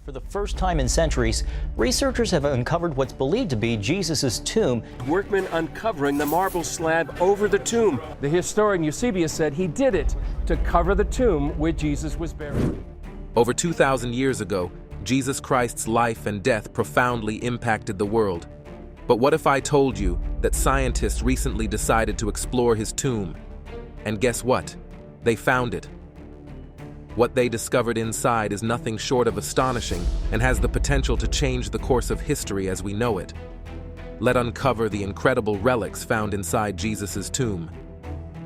For the first time in centuries, researchers have uncovered what's believed to be Jesus' tomb. Workmen uncovering the marble slab over the tomb. The historian Eusebius said he did it to cover the tomb where Jesus was buried. Over 2,000 years ago, Jesus Christ's life and death profoundly impacted the world. But what if I told you that scientists recently decided to explore his tomb? And guess what? They found it. What they discovered inside is nothing short of astonishing and has the potential to change the course of history as we know it. Let's uncover the incredible relics found inside Jesus' tomb.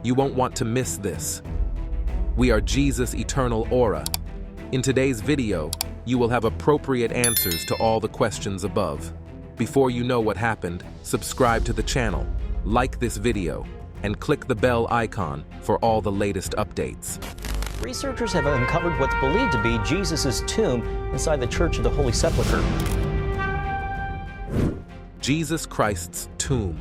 You won't want to miss this. We are Jesus' eternal aura. In today's video, you will have appropriate answers to all the questions above. Before you know what happened, subscribe to the channel, like this video, and click the bell icon for all the latest updates. Researchers have uncovered what's believed to be Jesus' tomb inside the Church of the Holy Sepulchre. Jesus Christ's tomb.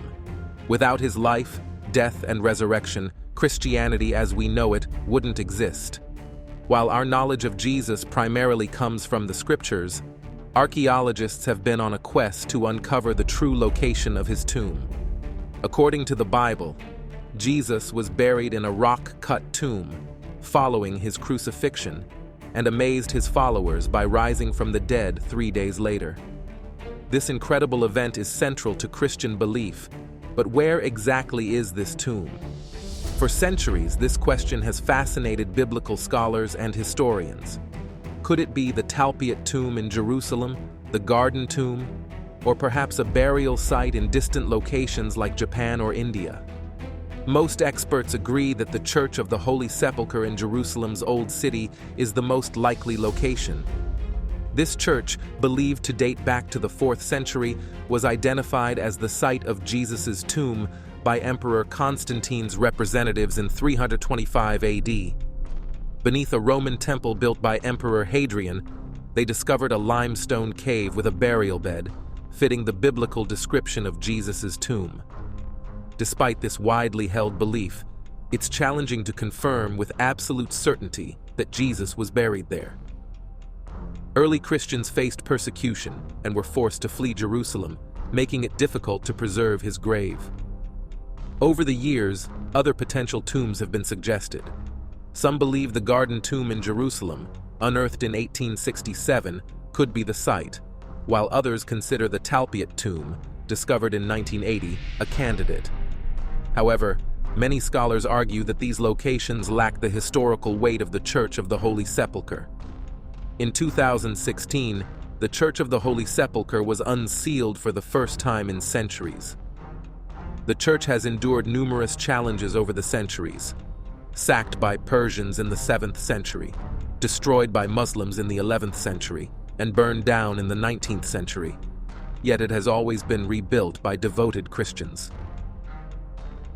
Without his life, death, and resurrection, Christianity as we know it wouldn't exist. While our knowledge of Jesus primarily comes from the scriptures, archaeologists have been on a quest to uncover the true location of his tomb. According to the Bible, Jesus was buried in a rock-cut tomb following his crucifixion, and amazed his followers by rising from the dead 3 days later. This incredible event is central to Christian belief, but where exactly is this tomb? For centuries, this question has fascinated biblical scholars and historians. Could it be the Talpiot tomb in Jerusalem, the Garden tomb, or perhaps a burial site in distant locations like Japan or India? Most experts agree that the Church of the Holy Sepulchre in Jerusalem's Old City is the most likely location. This church, believed to date back to the 4th century, was identified as the site of Jesus' tomb by Emperor Constantine's representatives in 325 AD. Beneath a Roman temple built by Emperor Hadrian, they discovered a limestone cave with a burial bed, fitting the biblical description of Jesus' tomb. Despite this widely held belief, it's challenging to confirm with absolute certainty that Jesus was buried there. Early Christians faced persecution and were forced to flee Jerusalem, making it difficult to preserve his grave. Over the years, other potential tombs have been suggested. Some believe the Garden tomb in Jerusalem, unearthed in 1867, could be the site, while others consider the Talpiot tomb, discovered in 1980, a candidate. However, many scholars argue that these locations lack the historical weight of the Church of the Holy Sepulchre. In 2016, the Church of the Holy Sepulchre was unsealed for the first time in centuries. The church has endured numerous challenges over the centuries: sacked by Persians in the 7th century, destroyed by Muslims in the 11th century, and burned down in the 19th century. Yet it has always been rebuilt by devoted Christians.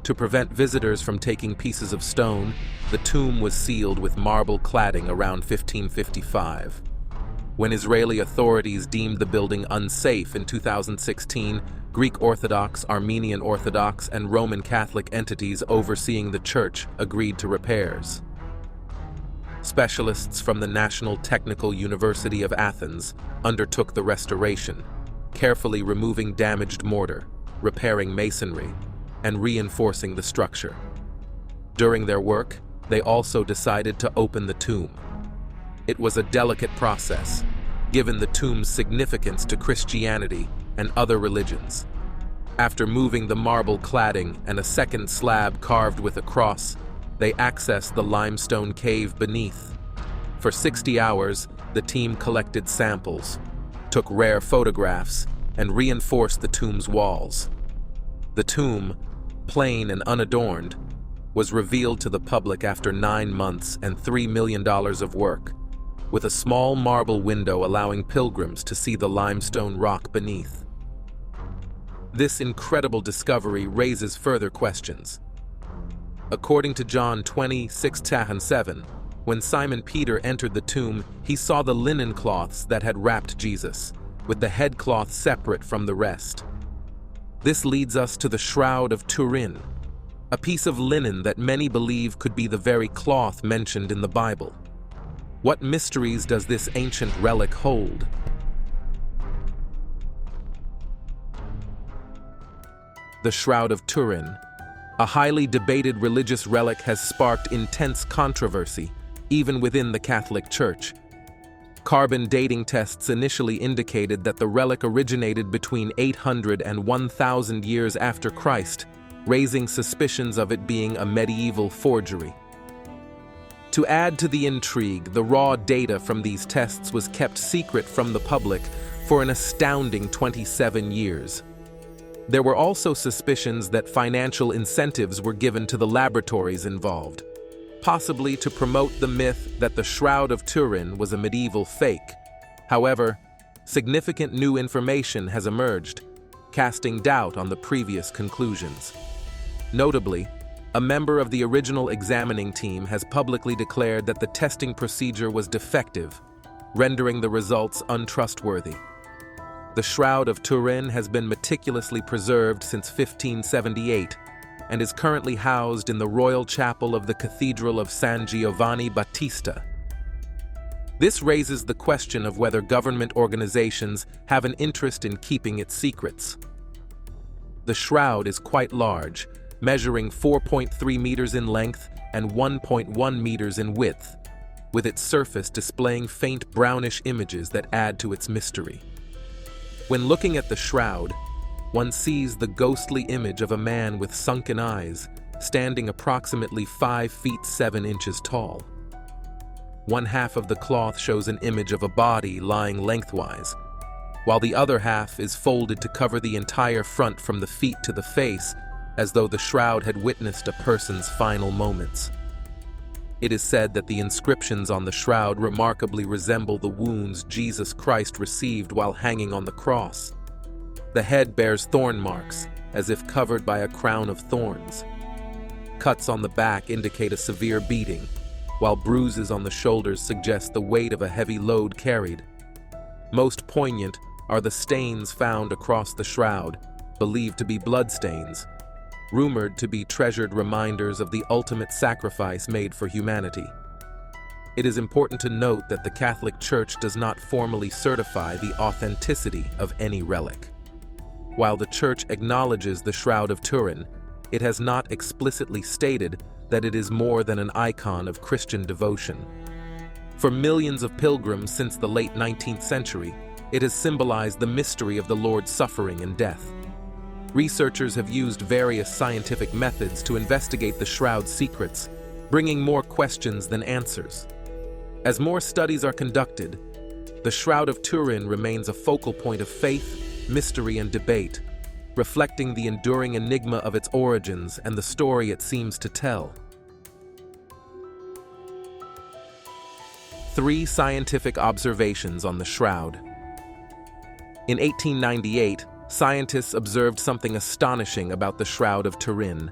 To prevent visitors from taking pieces of stone, the tomb was sealed with marble cladding around 1555. When Israeli authorities deemed the building unsafe in 2016, Greek Orthodox, Armenian Orthodox, and Roman Catholic entities overseeing the church agreed to repairs. Specialists from the National Technical University of Athens undertook the restoration, carefully removing damaged mortar, repairing masonry, and reinforcing the structure. During their work, they also decided to open the tomb. It was a delicate process, given the tomb's significance to Christianity and other religions. After moving the marble cladding and a second slab carved with a cross, they accessed the limestone cave beneath. For 60 hours, the team collected samples, took rare photographs, and reinforced the tomb's walls. The tomb, plain and unadorned, was revealed to the public after 9 months and $3 million of work, with a small marble window allowing pilgrims to see the limestone rock beneath. This incredible discovery raises further questions. According to John 20:6-7, when Simon Peter entered the tomb, he saw the linen cloths that had wrapped Jesus, with the headcloth separate from the rest. This leads us to the Shroud of Turin, a piece of linen that many believe could be the very cloth mentioned in the Bible. What mysteries does this ancient relic hold? The Shroud of Turin. A highly debated religious relic has sparked intense controversy, even within the Catholic Church. Carbon dating tests initially indicated that the relic originated between 800 and 1000 years after Christ, raising suspicions of it being a medieval forgery. To add to the intrigue, the raw data from these tests was kept secret from the public for an astounding 27 years. There were also suspicions that financial incentives were given to the laboratories involved, possibly to promote the myth that the Shroud of Turin was a medieval fake. However, significant new information has emerged, casting doubt on the previous conclusions. Notably, a member of the original examining team has publicly declared that the testing procedure was defective, rendering the results untrustworthy. The Shroud of Turin has been meticulously preserved since 1578 and is currently housed in the Royal Chapel of the Cathedral of San Giovanni Battista. This raises the question of whether government organizations have an interest in keeping its secrets. The shroud is quite large, measuring 4.3 meters in length and 1.1 meters in width, with its surface displaying faint brownish images that add to its mystery. When looking at the shroud, one sees the ghostly image of a man with sunken eyes, standing approximately 5 feet 7 inches tall. One half of the cloth shows an image of a body lying lengthwise, while the other half is folded to cover the entire front from the feet to the face, as though the shroud had witnessed a person's final moments. It is said that the inscriptions on the shroud remarkably resemble the wounds Jesus Christ received while hanging on the cross. The head bears thorn marks, as if covered by a crown of thorns. Cuts on the back indicate a severe beating, while bruises on the shoulders suggest the weight of a heavy load carried. Most poignant are the stains found across the shroud, believed to be bloodstains, rumored to be treasured reminders of the ultimate sacrifice made for humanity. It is important to note that the Catholic Church does not formally certify the authenticity of any relic. While the Church acknowledges the Shroud of Turin, it has not explicitly stated that it is more than an icon of Christian devotion. For millions of pilgrims since the late 19th century, it has symbolized the mystery of the Lord's suffering and death. Researchers have used various scientific methods to investigate the shroud's secrets, bringing more questions than answers. As more studies are conducted, the Shroud of Turin remains a focal point of faith, mystery, and debate, reflecting the enduring enigma of its origins and the story it seems to tell. 3 scientific observations on the shroud. In 1898, scientists observed something astonishing about the Shroud of Turin.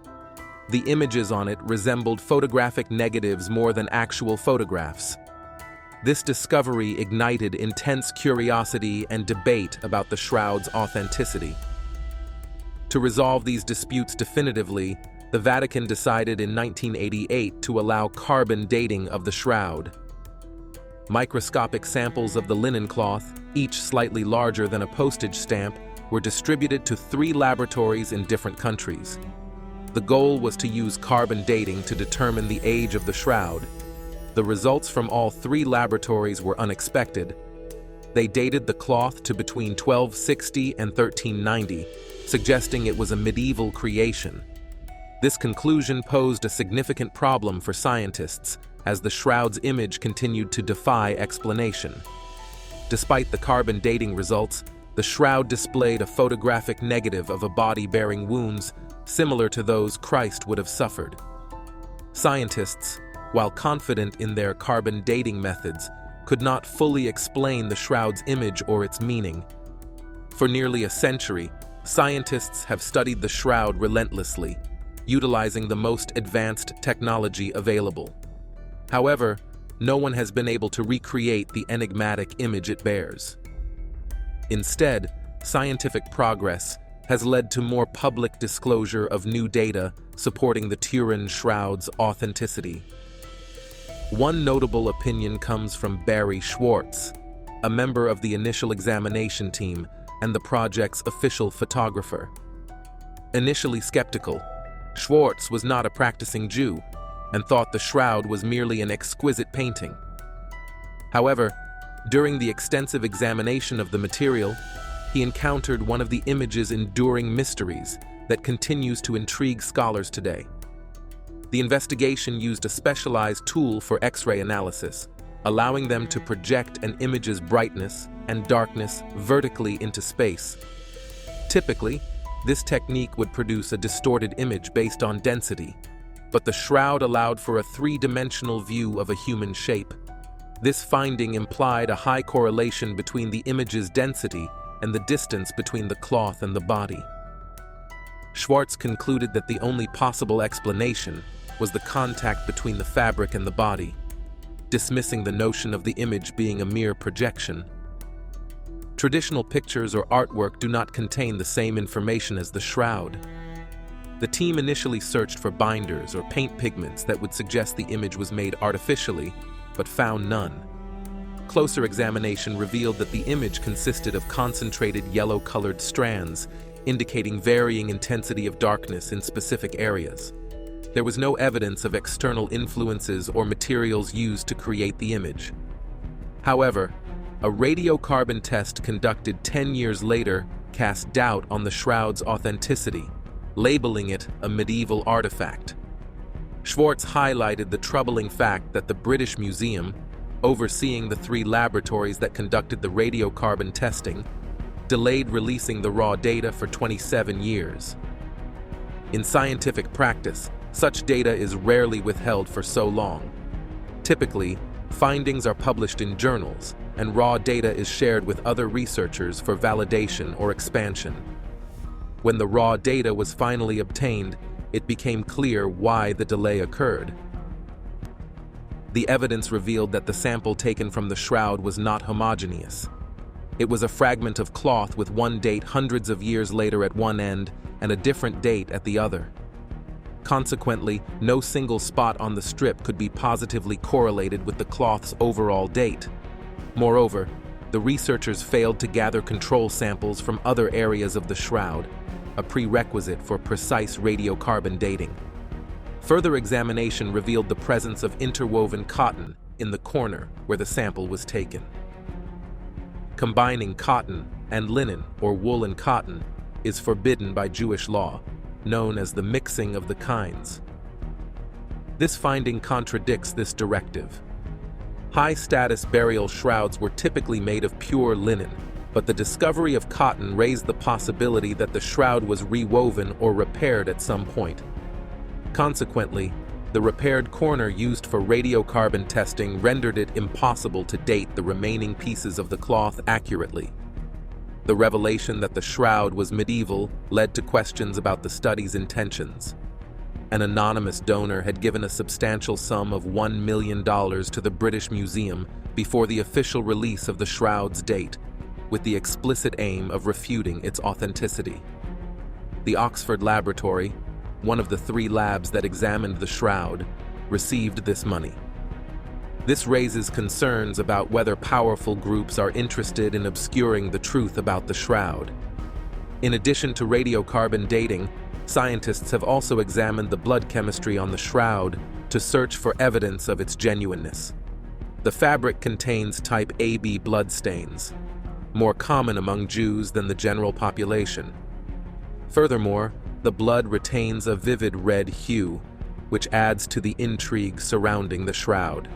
The images on it resembled photographic negatives more than actual photographs. This discovery ignited intense curiosity and debate about the shroud's authenticity. To resolve these disputes definitively, the Vatican decided in 1988 to allow carbon dating of the shroud. Microscopic samples of the linen cloth, each slightly larger than a postage stamp, were distributed to 3 laboratories in different countries. The goal was to use carbon dating to determine the age of the shroud. The results from all 3 laboratories were unexpected. They dated the cloth to between 1260 and 1390, suggesting it was a medieval creation. This conclusion posed a significant problem for scientists, as the shroud's image continued to defy explanation. Despite the carbon dating results, the shroud displayed a photographic negative of a body bearing wounds similar to those Christ would have suffered. Scientists, while confident in their carbon dating methods, could not fully explain the shroud's image or its meaning. For nearly a century, scientists have studied the shroud relentlessly, utilizing the most advanced technology available. However, no one has been able to recreate the enigmatic image it bears. Instead, scientific progress has led to more public disclosure of new data supporting the Turin shroud's authenticity. One notable opinion comes from Barry Schwartz, a member of the initial examination team and the project's official photographer. Initially skeptical, Schwartz was not a practicing Jew and thought the shroud was merely an exquisite painting. However, during the extensive examination of the material, he encountered one of the image's enduring mysteries that continues to intrigue scholars today. The investigation used a specialized tool for X-ray analysis, allowing them to project an image's brightness and darkness vertically into space. Typically, this technique would produce a distorted image based on density, but the shroud allowed for a three-dimensional view of a human shape. This finding implied a high correlation between the image's density and the distance between the cloth and the body. Schwartz concluded that the only possible explanation was the contact between the fabric and the body, dismissing the notion of the image being a mere projection. Traditional pictures or artwork do not contain the same information as the shroud. The team initially searched for binders or paint pigments that would suggest the image was made artificially, but found none. Closer examination revealed that the image consisted of concentrated yellow-colored strands, indicating varying intensity of darkness in specific areas. There was no evidence of external influences or materials used to create the image. However, a radiocarbon test conducted 10 years later cast doubt on the shroud's authenticity, labeling it a medieval artifact. Schwartz highlighted the troubling fact that the British Museum, overseeing the 3 laboratories that conducted the radiocarbon testing, delayed releasing the raw data for 27 years. In scientific practice, such data is rarely withheld for so long. Typically, findings are published in journals, and raw data is shared with other researchers for validation or expansion. When the raw data was finally obtained, it became clear why the delay occurred. The evidence revealed that the sample taken from the shroud was not homogeneous. It was a fragment of cloth with one date hundreds of years later at one end and a different date at the other. Consequently, no single spot on the strip could be positively correlated with the cloth's overall date. Moreover, the researchers failed to gather control samples from other areas of the shroud, a prerequisite for precise radiocarbon dating. Further examination revealed the presence of interwoven cotton in the corner where the sample was taken. Combining cotton and linen or wool and cotton is forbidden by Jewish law, known as the mixing of the kinds. This finding contradicts this directive. High-status burial shrouds were typically made of pure linen, but the discovery of cotton raised the possibility that the shroud was rewoven or repaired at some point. Consequently, the repaired corner used for radiocarbon testing rendered it impossible to date the remaining pieces of the cloth accurately. The revelation that the shroud was medieval led to questions about the study's intentions. An anonymous donor had given a substantial sum of $1 million to the British Museum before the official release of the shroud's date, with the explicit aim of refuting its authenticity. The Oxford Laboratory, one of the 3 labs that examined the shroud, received this money. This raises concerns about whether powerful groups are interested in obscuring the truth about the shroud. In addition to radiocarbon dating, scientists have also examined the blood chemistry on the shroud to search for evidence of its genuineness. The fabric contains type AB blood stains, more common among Jews than the general population. Furthermore, the blood retains a vivid red hue, which adds to the intrigue surrounding the shroud.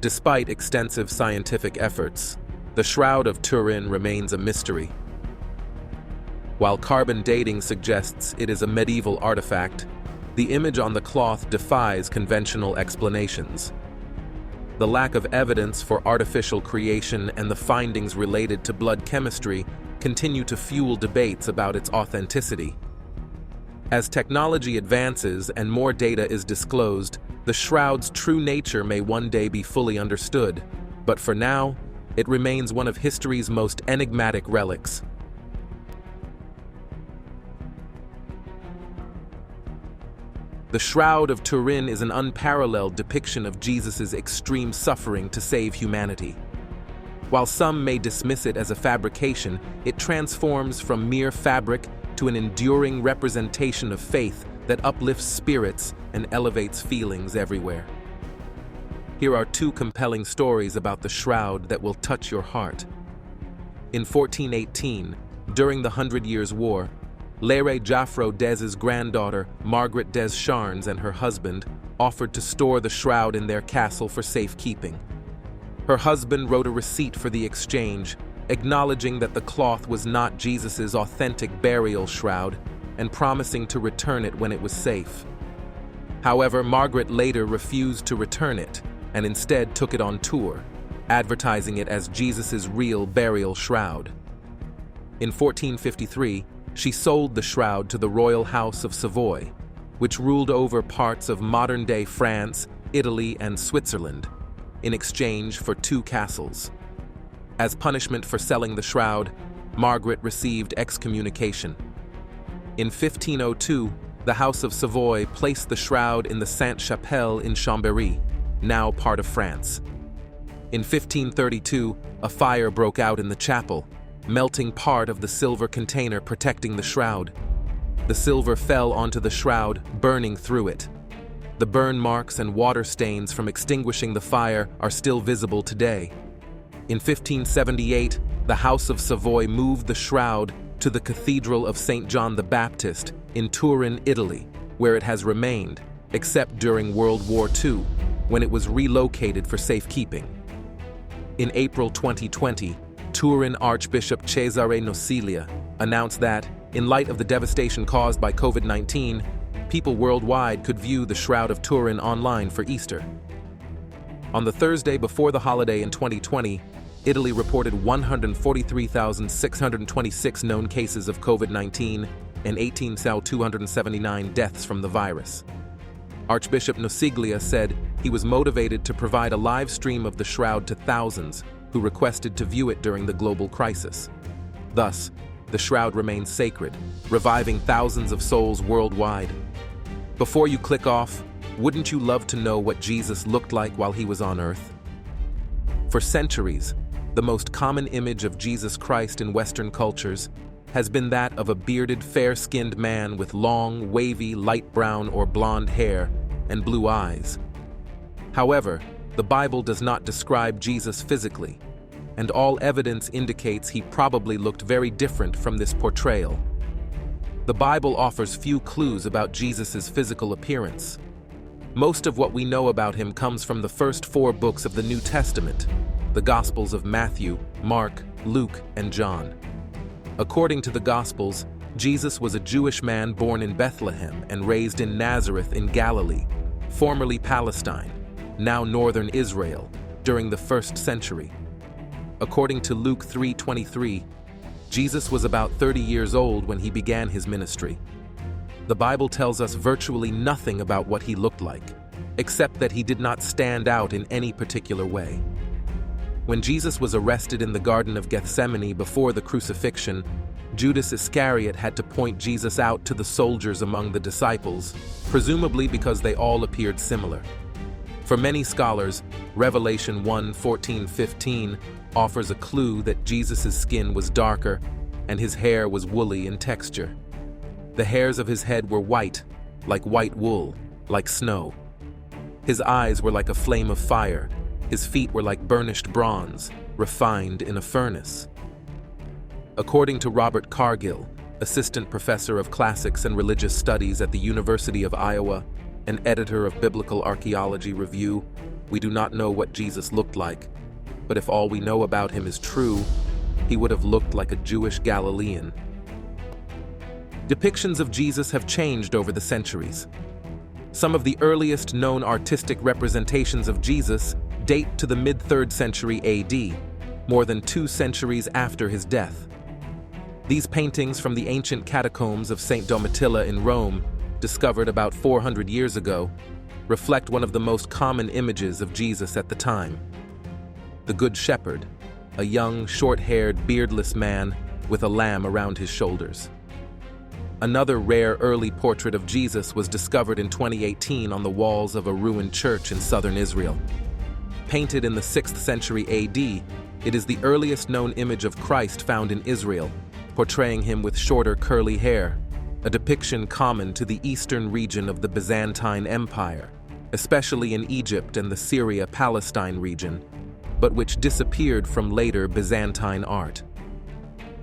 Despite extensive scientific efforts, the Shroud of Turin remains a mystery. While carbon dating suggests it is a medieval artifact, the image on the cloth defies conventional explanations. The lack of evidence for artificial creation and the findings related to blood chemistry continue to fuel debates about its authenticity. As technology advances and more data is disclosed, the shroud's true nature may one day be fully understood, but for now, it remains one of history's most enigmatic relics. The Shroud of Turin is an unparalleled depiction of Jesus' extreme suffering to save humanity. While some may dismiss it as a fabrication, it transforms from mere fabric to an enduring representation of faith that uplifts spirits and elevates feelings everywhere. Here are two compelling stories about the shroud that will touch your heart. In 1418, during the 100 Years' War, Lere Jaffro Dez's granddaughter, Margaret des Charnes, and her husband offered to store the shroud in their castle for safekeeping. Her husband wrote a receipt for the exchange, acknowledging that the cloth was not Jesus' authentic burial shroud and promising to return it when it was safe. However, Margaret later refused to return it and instead took it on tour, advertising it as Jesus' real burial shroud. In 1453, she sold the shroud to the royal house of Savoy, which ruled over parts of modern-day France, Italy, and Switzerland, in exchange for 2 castles. As punishment for selling the shroud, Margaret received excommunication. In 1502, the House of Savoy placed the shroud in the Sainte-Chapelle in Chambéry, now part of France. In 1532, a fire broke out in the chapel, melting part of the silver container protecting the shroud. The silver fell onto the shroud, burning through it. The burn marks and water stains from extinguishing the fire are still visible today. In 1578, the House of Savoy moved the shroud to the Cathedral of St. John the Baptist in Turin, Italy, where it has remained, except during World War II, when it was relocated for safekeeping. In April 2020, Turin Archbishop Cesare Nocilia announced that, in light of the devastation caused by COVID-19, people worldwide could view the Shroud of Turin online for Easter. On the Thursday before the holiday in 2020, Italy reported 143,626 known cases of COVID-19 and 18,279 deaths from the virus. Archbishop Nociglia said he was motivated to provide a live stream of the shroud to thousands who requested to view it during the global crisis. Thus, the shroud remains sacred, reviving thousands of souls worldwide. Before you click off, wouldn't you love to know what Jesus looked like while he was on earth? For centuries, the most common image of Jesus Christ in Western cultures has been that of a bearded, fair-skinned man with long, wavy, light brown or blonde hair and blue eyes. However, the Bible does not describe Jesus physically, and all evidence indicates he probably looked very different from this portrayal. The Bible offers few clues about Jesus' physical appearance. Most of what we know about him comes from the first 4 books of the New Testament, the Gospels of Matthew, Mark, Luke, and John. According to the Gospels, Jesus was a Jewish man born in Bethlehem and raised in Nazareth in Galilee, formerly Palestine, now northern Israel, during the 1st century. According to Luke 3:23, Jesus was about 30 years old when he began his ministry. The Bible tells us virtually nothing about what he looked like, except that he did not stand out in any particular way. When Jesus was arrested in the Garden of Gethsemane before the crucifixion, Judas Iscariot had to point Jesus out to the soldiers among the disciples, presumably because they all appeared similar. For many scholars, Revelation 1:14-15 offers a clue that Jesus' skin was darker and his hair was woolly in texture. The hairs of his head were white, like white wool, like snow. His eyes were like a flame of fire. His feet were like burnished bronze, refined in a furnace. According to Robert Cargill, assistant professor of classics and religious studies at the University of Iowa and editor of Biblical Archaeology Review, we do not know what Jesus looked like, but if all we know about him is true, he would have looked like a Jewish Galilean. Depictions of Jesus have changed over the centuries. Some of the earliest known artistic representations of Jesus date to the mid-3rd century AD, more than 2 centuries after his death. These paintings from the ancient catacombs of St. Domitilla in Rome, discovered about 400 years ago, reflect one of the most common images of Jesus at the time. The Good Shepherd, a young, short-haired, beardless man with a lamb around his shoulders. Another rare early portrait of Jesus was discovered in 2018 on the walls of a ruined church in southern Israel. Painted in the 6th century AD, it is the earliest known image of Christ found in Israel, portraying him with shorter curly hair, a depiction common to the eastern region of the Byzantine Empire, especially in Egypt and the Syria-Palestine region, but which disappeared from later Byzantine art.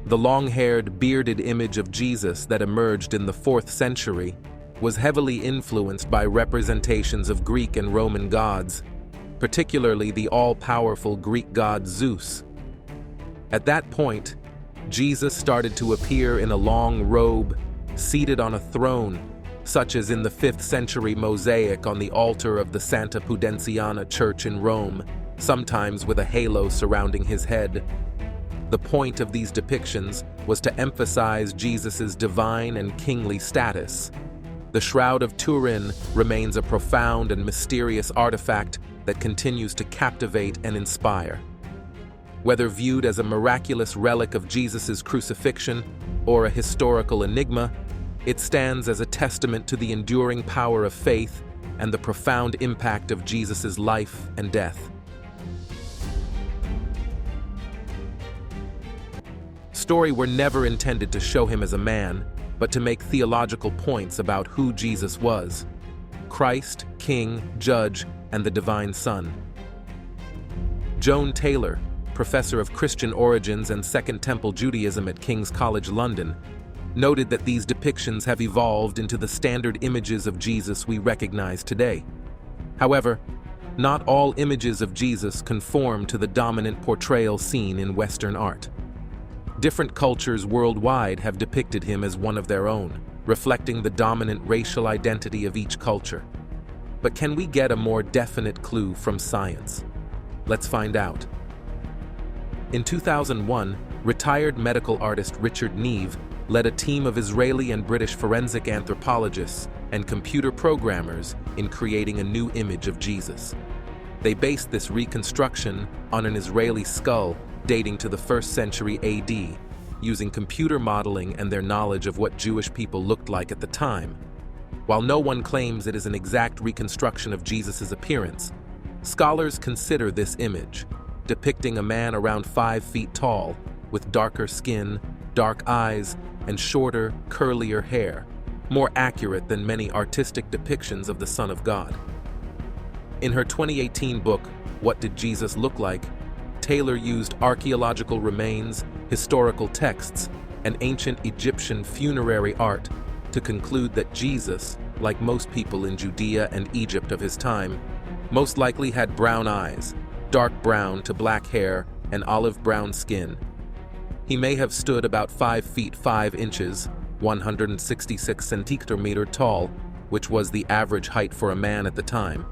The long-haired, bearded image of Jesus that emerged in the 4th century was heavily influenced by representations of Greek and Roman gods, particularly the all-powerful Greek god Zeus. At that point, Jesus started to appear in a long robe, seated on a throne, such as in the 5th century mosaic on the altar of the Santa Pudenziana Church in Rome, sometimes with a halo surrounding his head. The point of these depictions was to emphasize Jesus' divine and kingly status. The Shroud of Turin remains a profound and mysterious artifact that continues to captivate and inspire. Whether viewed as a miraculous relic of Jesus' crucifixion or a historical enigma, it stands as a testament to the enduring power of faith and the profound impact of Jesus' life and death. Stories were never intended to show him as a man, but to make theological points about who Jesus was: Christ, King, Judge, and the Divine Son. Joan Taylor, professor of Christian origins and Second Temple Judaism at King's College London, noted that these depictions have evolved into the standard images of Jesus we recognize today. However, not all images of Jesus conform to the dominant portrayal seen in Western art. Different cultures worldwide have depicted him as one of their own, reflecting the dominant racial identity of each culture. But can we get a more definite clue from science? Let's find out. In 2001, retired medical artist Richard Neve led a team of Israeli and British forensic anthropologists and computer programmers in creating a new image of Jesus. They based this reconstruction on an Israeli skull dating to the 1st century AD, using computer modeling and their knowledge of what Jewish people looked like at the time. While no one claims it is an exact reconstruction of Jesus' appearance, scholars consider this image, depicting a man around 5 feet tall, with darker skin, dark eyes, and shorter, curlier hair, more accurate than many artistic depictions of the Son of God. In her 2018 book, What Did Jesus Look Like?, Taylor used archaeological remains, historical texts, and ancient Egyptian funerary art to conclude that Jesus, like most people in Judea and Egypt of his time, most likely had brown eyes, dark brown to black hair, and olive brown skin. He may have stood about 5 feet 5 inches, 166 centimeters tall, which was the average height for a man at the time.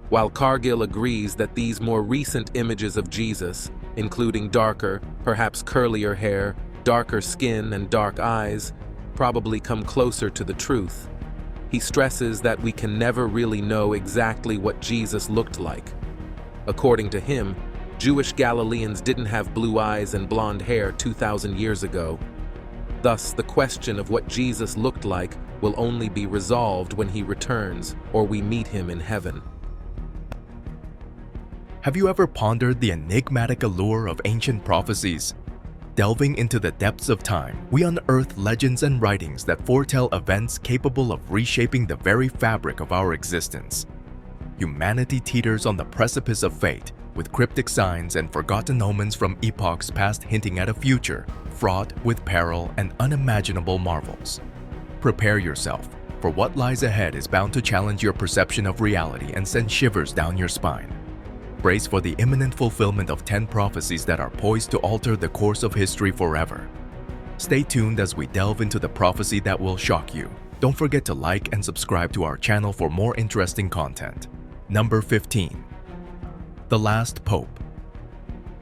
While Cargill agrees that these more recent images of Jesus, including darker, perhaps curlier hair, darker skin, and dark eyes, probably come closer to the truth, he stresses that we can never really know exactly what Jesus looked like. According to him, Jewish Galileans didn't have blue eyes and blonde hair 2,000 years ago. Thus, the question of what Jesus looked like will only be resolved when he returns or we meet him in heaven. Have you ever pondered the enigmatic allure of ancient prophecies? Delving into the depths of time, we unearth legends and writings that foretell events capable of reshaping the very fabric of our existence. Humanity teeters on the precipice of fate, with cryptic signs and forgotten omens from epochs past hinting at a future fraught with peril and unimaginable marvels. Prepare yourself, for what lies ahead is bound to challenge your perception of reality and send shivers down your spine. Brace for the imminent fulfillment of 10 prophecies that are poised to alter the course of history forever. Stay tuned as we delve into the prophecy that will shock you. Don't forget to like and subscribe to our channel for more interesting content. Number 15. The Last Pope.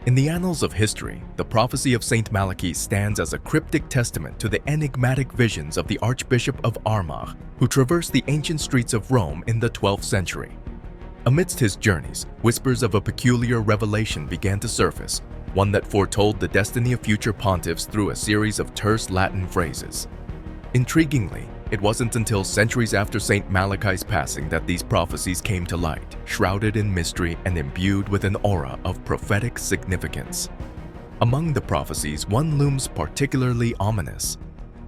In the annals of history, the prophecy of Saint Malachy stands as a cryptic testament to the enigmatic visions of the Archbishop of Armagh, who traversed the ancient streets of Rome in the 12th century. Amidst his journeys, whispers of a peculiar revelation began to surface, one that foretold the destiny of future pontiffs through a series of terse Latin phrases. Intriguingly, it wasn't until centuries after St. Malachi's passing that these prophecies came to light, shrouded in mystery and imbued with an aura of prophetic significance. Among the prophecies, one looms particularly ominous: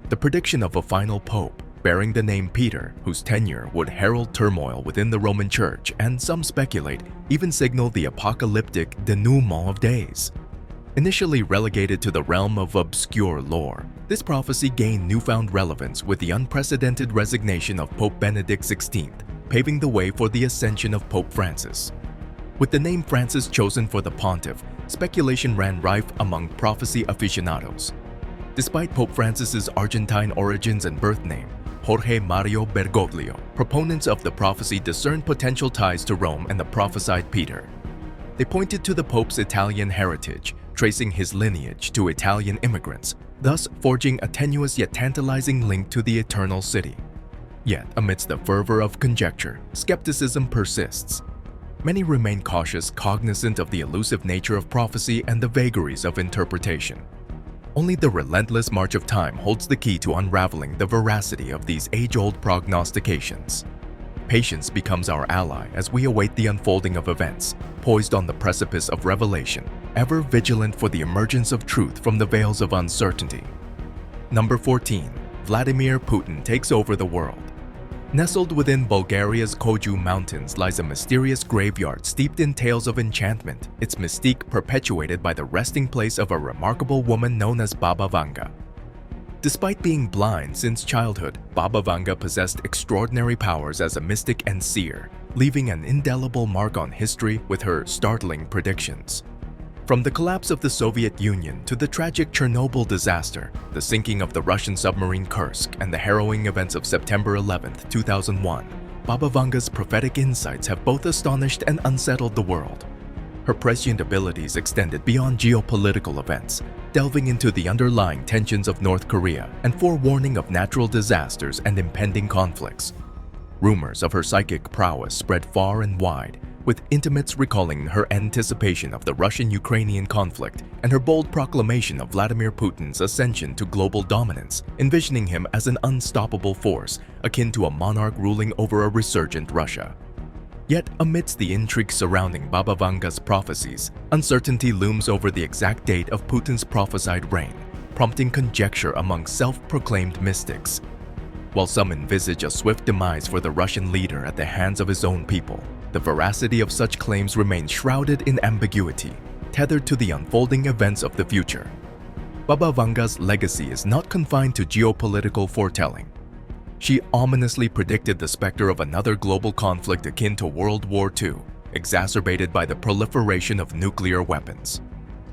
the prediction of a final pope, bearing the name Peter, whose tenure would herald turmoil within the Roman Church and, some speculate, even signal the apocalyptic denouement of days. Initially relegated to the realm of obscure lore, this prophecy gained newfound relevance with the unprecedented resignation of Pope Benedict XVI, paving the way for the ascension of Pope Francis. With the name Francis chosen for the pontiff, speculation ran rife among prophecy aficionados. Despite Pope Francis's Argentine origins and birth name, Jorge Mario Bergoglio, proponents of the prophecy discerned potential ties to Rome and the prophesied Peter. They pointed to the Pope's Italian heritage, tracing his lineage to Italian immigrants, thus forging a tenuous yet tantalizing link to the Eternal City. Yet, amidst the fervor of conjecture, skepticism persists. Many remain cautious, cognizant of the elusive nature of prophecy and the vagaries of interpretation. Only the relentless march of time holds the key to unraveling the veracity of these age-old prognostications. Patience becomes our ally as we await the unfolding of events, poised on the precipice of revelation, ever vigilant for the emergence of truth from the veils of uncertainty. Number 14. Vladimir Putin takes over the world. Nestled within Bulgaria's Koju Mountains lies a mysterious graveyard steeped in tales of enchantment, its mystique perpetuated by the resting place of a remarkable woman known as Baba Vanga. Despite being blind since childhood, Baba Vanga possessed extraordinary powers as a mystic and seer, leaving an indelible mark on history with her startling predictions. From the collapse of the Soviet Union to the tragic Chernobyl disaster, the sinking of the Russian submarine Kursk, and the harrowing events of September 11, 2001, Baba Vanga's prophetic insights have both astonished and unsettled the world. Her prescient abilities extended beyond geopolitical events, delving into the underlying tensions of North Korea and forewarning of natural disasters and impending conflicts. Rumors of her psychic prowess spread far and wide, with intimates recalling her anticipation of the Russian-Ukrainian conflict and her bold proclamation of Vladimir Putin's ascension to global dominance, envisioning him as an unstoppable force akin to a monarch ruling over a resurgent Russia. Yet, amidst the intrigue surrounding Baba Vanga's prophecies, uncertainty looms over the exact date of Putin's prophesied reign, prompting conjecture among self-proclaimed mystics. While some envisage a swift demise for the Russian leader at the hands of his own people, the veracity of such claims remains shrouded in ambiguity, tethered to the unfolding events of the future. Baba Vanga's legacy is not confined to geopolitical foretelling. She ominously predicted the specter of another global conflict akin to World War II, exacerbated by the proliferation of nuclear weapons.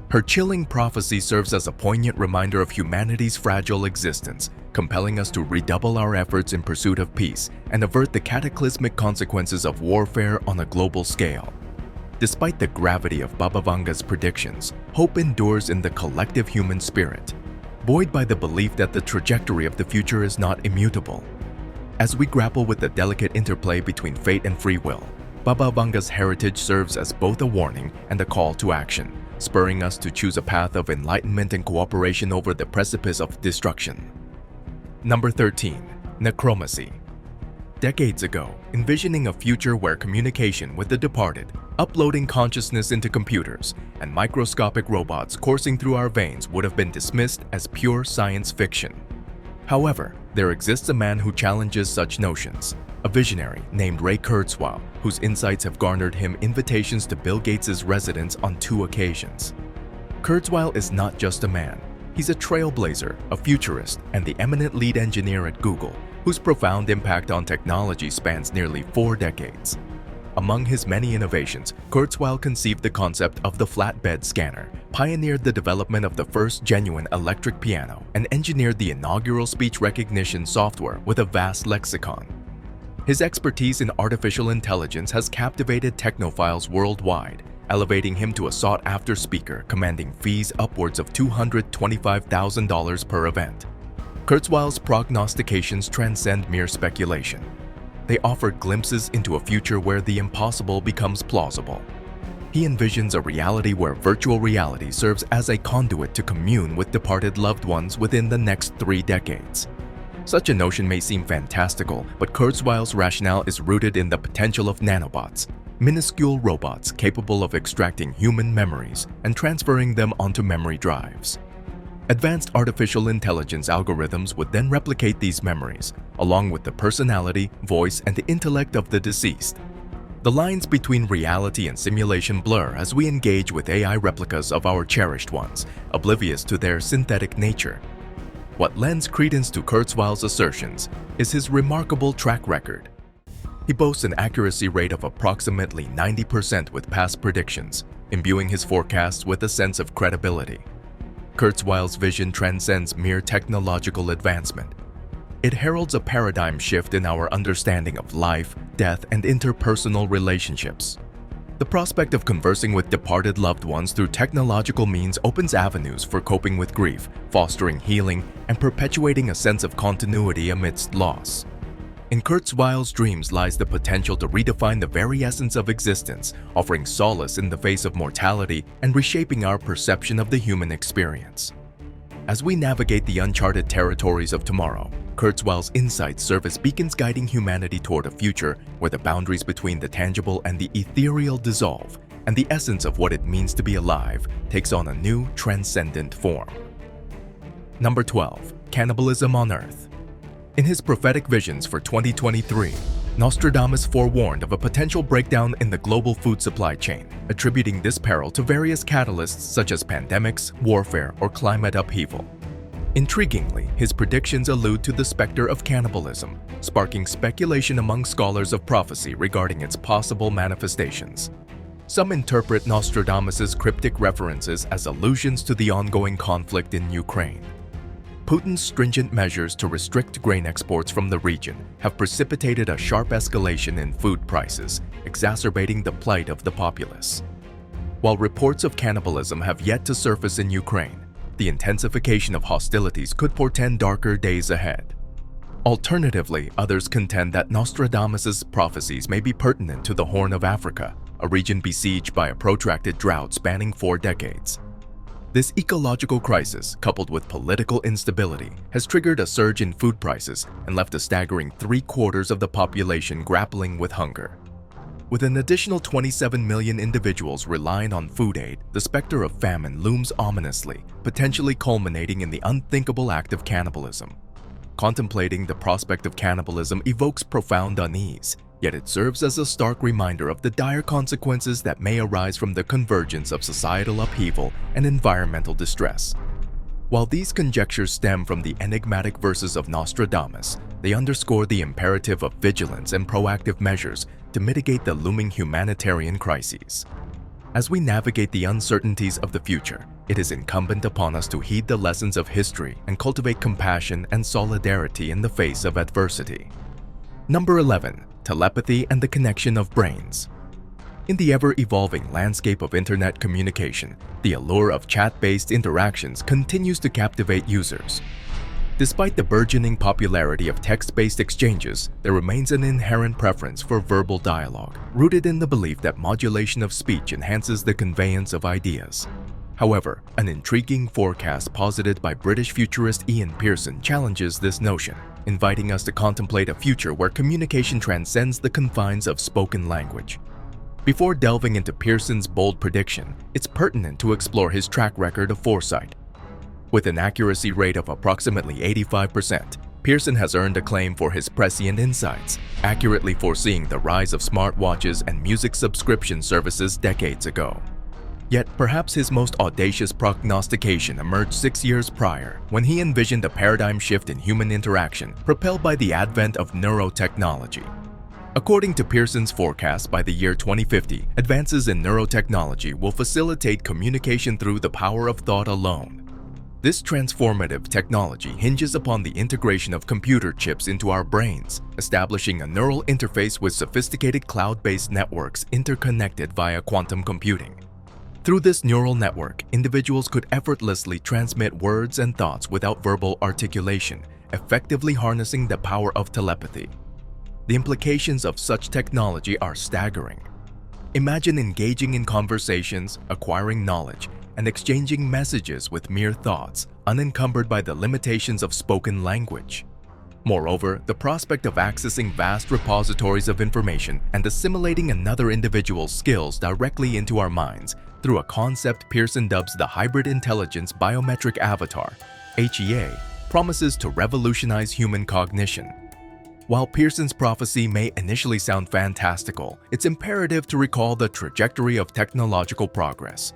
Her chilling prophecy serves as a poignant reminder of humanity's fragile existence, compelling us to redouble our efforts in pursuit of peace and avert the cataclysmic consequences of warfare on a global scale. Despite the gravity of Baba Vanga's predictions, hope endures in the collective human spirit, buoyed by the belief that the trajectory of the future is not immutable. As we grapple with the delicate interplay between fate and free will, Baba Vanga's heritage serves as both a warning and a call to action, spurring us to choose a path of enlightenment and cooperation over the precipice of destruction. Number 13. Necromancy. Decades ago, envisioning a future where communication with the departed, uploading consciousness into computers, and microscopic robots coursing through our veins would have been dismissed as pure science fiction. However, there exists a man who challenges such notions, a visionary named Ray Kurzweil, whose insights have garnered him invitations to Bill Gates' residence on 2 occasions. Kurzweil is not just a man. He's a trailblazer, a futurist, and the eminent lead engineer at Google, whose profound impact on technology spans nearly 4 decades. Among his many innovations, Kurzweil conceived the concept of the flatbed scanner, pioneered the development of the first genuine electric piano, and engineered the inaugural speech recognition software with a vast lexicon. His expertise in artificial intelligence has captivated technophiles worldwide, elevating him to a sought-after speaker commanding fees upwards of $225,000 per event. Kurzweil's prognostications transcend mere speculation. They offer glimpses into a future where the impossible becomes plausible. He envisions a reality where virtual reality serves as a conduit to commune with departed loved ones within the next 3 decades. Such a notion may seem fantastical, but Kurzweil's rationale is rooted in the potential of nanobots, minuscule robots capable of extracting human memories and transferring them onto memory drives. Advanced artificial intelligence algorithms would then replicate these memories, along with the personality, voice, and the intellect of the deceased. The lines between reality and simulation blur as we engage with AI replicas of our cherished ones, oblivious to their synthetic nature. What lends credence to Kurzweil's assertions is his remarkable track record. He boasts an accuracy rate of approximately 90% with past predictions, imbuing his forecasts with a sense of credibility. Kurzweil's vision transcends mere technological advancement. It heralds a paradigm shift in our understanding of life, death, and interpersonal relationships. The prospect of conversing with departed loved ones through technological means opens avenues for coping with grief, fostering healing, and perpetuating a sense of continuity amidst loss. In Kurzweil's dreams lies the potential to redefine the very essence of existence, offering solace in the face of mortality and reshaping our perception of the human experience. As we navigate the uncharted territories of tomorrow, Kurzweil's insights serve as beacons guiding humanity toward a future where the boundaries between the tangible and the ethereal dissolve, and the essence of what it means to be alive takes on a new, transcendent form. Number 12. Cannibalism on Earth. In his prophetic visions for 2023, Nostradamus forewarned of a potential breakdown in the global food supply chain, attributing this peril to various catalysts such as pandemics, warfare, or climate upheaval. Intriguingly, his predictions allude to the specter of cannibalism, sparking speculation among scholars of prophecy regarding its possible manifestations. Some interpret Nostradamus's cryptic references as allusions to the ongoing conflict in Ukraine. Putin's stringent measures to restrict grain exports from the region have precipitated a sharp escalation in food prices, exacerbating the plight of the populace. While reports of cannibalism have yet to surface in Ukraine, the intensification of hostilities could portend darker days ahead. Alternatively, others contend that Nostradamus's prophecies may be pertinent to the Horn of Africa, a region besieged by a protracted drought spanning 4 decades. This ecological crisis, coupled with political instability, has triggered a surge in food prices and left a staggering 3/4 of the population grappling with hunger. With an additional 27 million individuals relying on food aid, the specter of famine looms ominously, potentially culminating in the unthinkable act of cannibalism. Contemplating the prospect of cannibalism evokes profound unease, yet it serves as a stark reminder of the dire consequences that may arise from the convergence of societal upheaval and environmental distress. While these conjectures stem from the enigmatic verses of Nostradamus, they underscore the imperative of vigilance and proactive measures to mitigate the looming humanitarian crises. As we navigate the uncertainties of the future, it is incumbent upon us to heed the lessons of history and cultivate compassion and solidarity in the face of adversity. Number 11. Telepathy and the connection of brains. In the ever-evolving landscape of internet communication, the allure of chat-based interactions continues to captivate users. Despite the burgeoning popularity of text-based exchanges, there remains an inherent preference for verbal dialogue, rooted in the belief that modulation of speech enhances the conveyance of ideas. However, an intriguing forecast posited by British futurist Ian Pearson challenges this notion, inviting us to contemplate a future where communication transcends the confines of spoken language. Before delving into Pearson's bold prediction, it's pertinent to explore his track record of foresight. With an accuracy rate of approximately 85%, Pearson has earned acclaim for his prescient insights, accurately foreseeing the rise of smartwatches and music subscription services decades ago. Yet perhaps his most audacious prognostication emerged 6 years prior, when he envisioned a paradigm shift in human interaction propelled by the advent of neurotechnology. According to Pearson's forecast, by the year 2050, advances in neurotechnology will facilitate communication through the power of thought alone. This transformative technology hinges upon the integration of computer chips into our brains, establishing a neural interface with sophisticated cloud-based networks interconnected via quantum computing. Through this neural network, individuals could effortlessly transmit words and thoughts without verbal articulation, effectively harnessing the power of telepathy. The implications of such technology are staggering. Imagine engaging in conversations, acquiring knowledge, and exchanging messages with mere thoughts, unencumbered by the limitations of spoken language. Moreover, the prospect of accessing vast repositories of information and assimilating another individual's skills directly into our minds through a concept Pearson dubs the Hybrid Intelligence Biometric Avatar, HEA, promises to revolutionize human cognition. While Pearson's prophecy may initially sound fantastical, it's imperative to recall the trajectory of technological progress.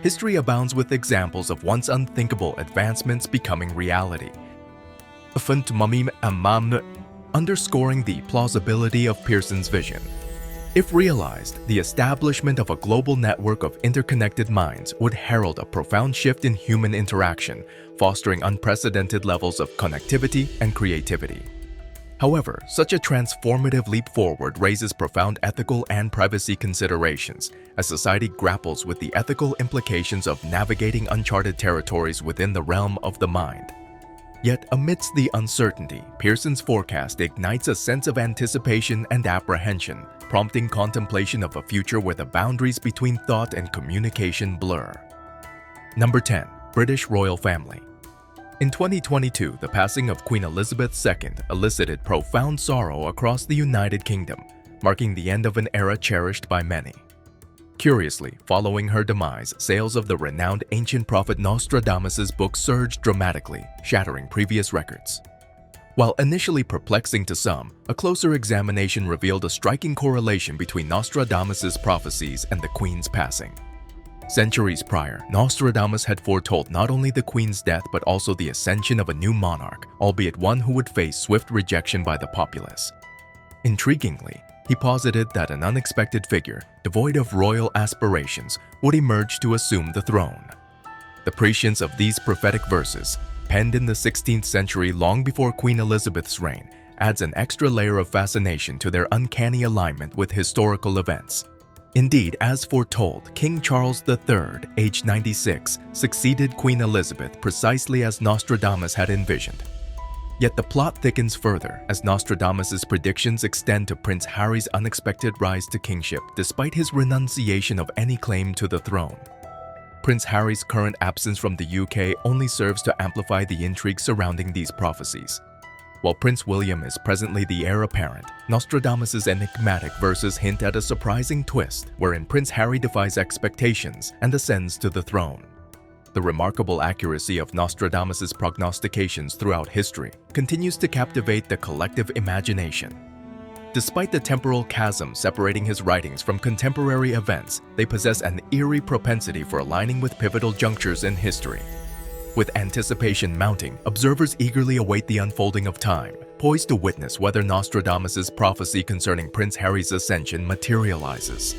History abounds with examples of once unthinkable advancements becoming reality, underscoring the plausibility of Pearson's vision. If realized, the establishment of a global network of interconnected minds would herald a profound shift in human interaction, fostering unprecedented levels of connectivity and creativity. However, such a transformative leap forward raises profound ethical and privacy considerations as society grapples with the ethical implications of navigating uncharted territories within the realm of the mind. Yet amidst the uncertainty, Pearson's forecast ignites a sense of anticipation and apprehension, prompting contemplation of a future where the boundaries between thought and communication blur. Number 10. British Royal Family. In 2022, the passing of Queen Elizabeth II elicited profound sorrow across the United Kingdom, marking the end of an era cherished by many. Curiously, following her demise, sales of the renowned ancient prophet Nostradamus' book surged dramatically, shattering previous records. While initially perplexing to some, a closer examination revealed a striking correlation between Nostradamus' prophecies and the Queen's passing. Centuries prior, Nostradamus had foretold not only the Queen's death but also the ascension of a new monarch, albeit one who would face swift rejection by the populace. Intriguingly, he posited that an unexpected figure, devoid of royal aspirations, would emerge to assume the throne. The prescience of these prophetic verses, penned in the 16th century long before Queen Elizabeth's reign, adds an extra layer of fascination to their uncanny alignment with historical events. Indeed, as foretold, King Charles III, aged 96, succeeded Queen Elizabeth precisely as Nostradamus had envisioned. Yet the plot thickens further as Nostradamus' predictions extend to Prince Harry's unexpected rise to kingship despite his renunciation of any claim to the throne. Prince Harry's current absence from the UK only serves to amplify the intrigue surrounding these prophecies. While Prince William is presently the heir apparent, Nostradamus' enigmatic verses hint at a surprising twist wherein Prince Harry defies expectations and ascends to the throne. The remarkable accuracy of Nostradamus' prognostications throughout history continues to captivate the collective imagination. Despite the temporal chasm separating his writings from contemporary events, they possess an eerie propensity for aligning with pivotal junctures in history. With anticipation mounting, observers eagerly await the unfolding of time, poised to witness whether Nostradamus' prophecy concerning Prince Harry's ascension materializes.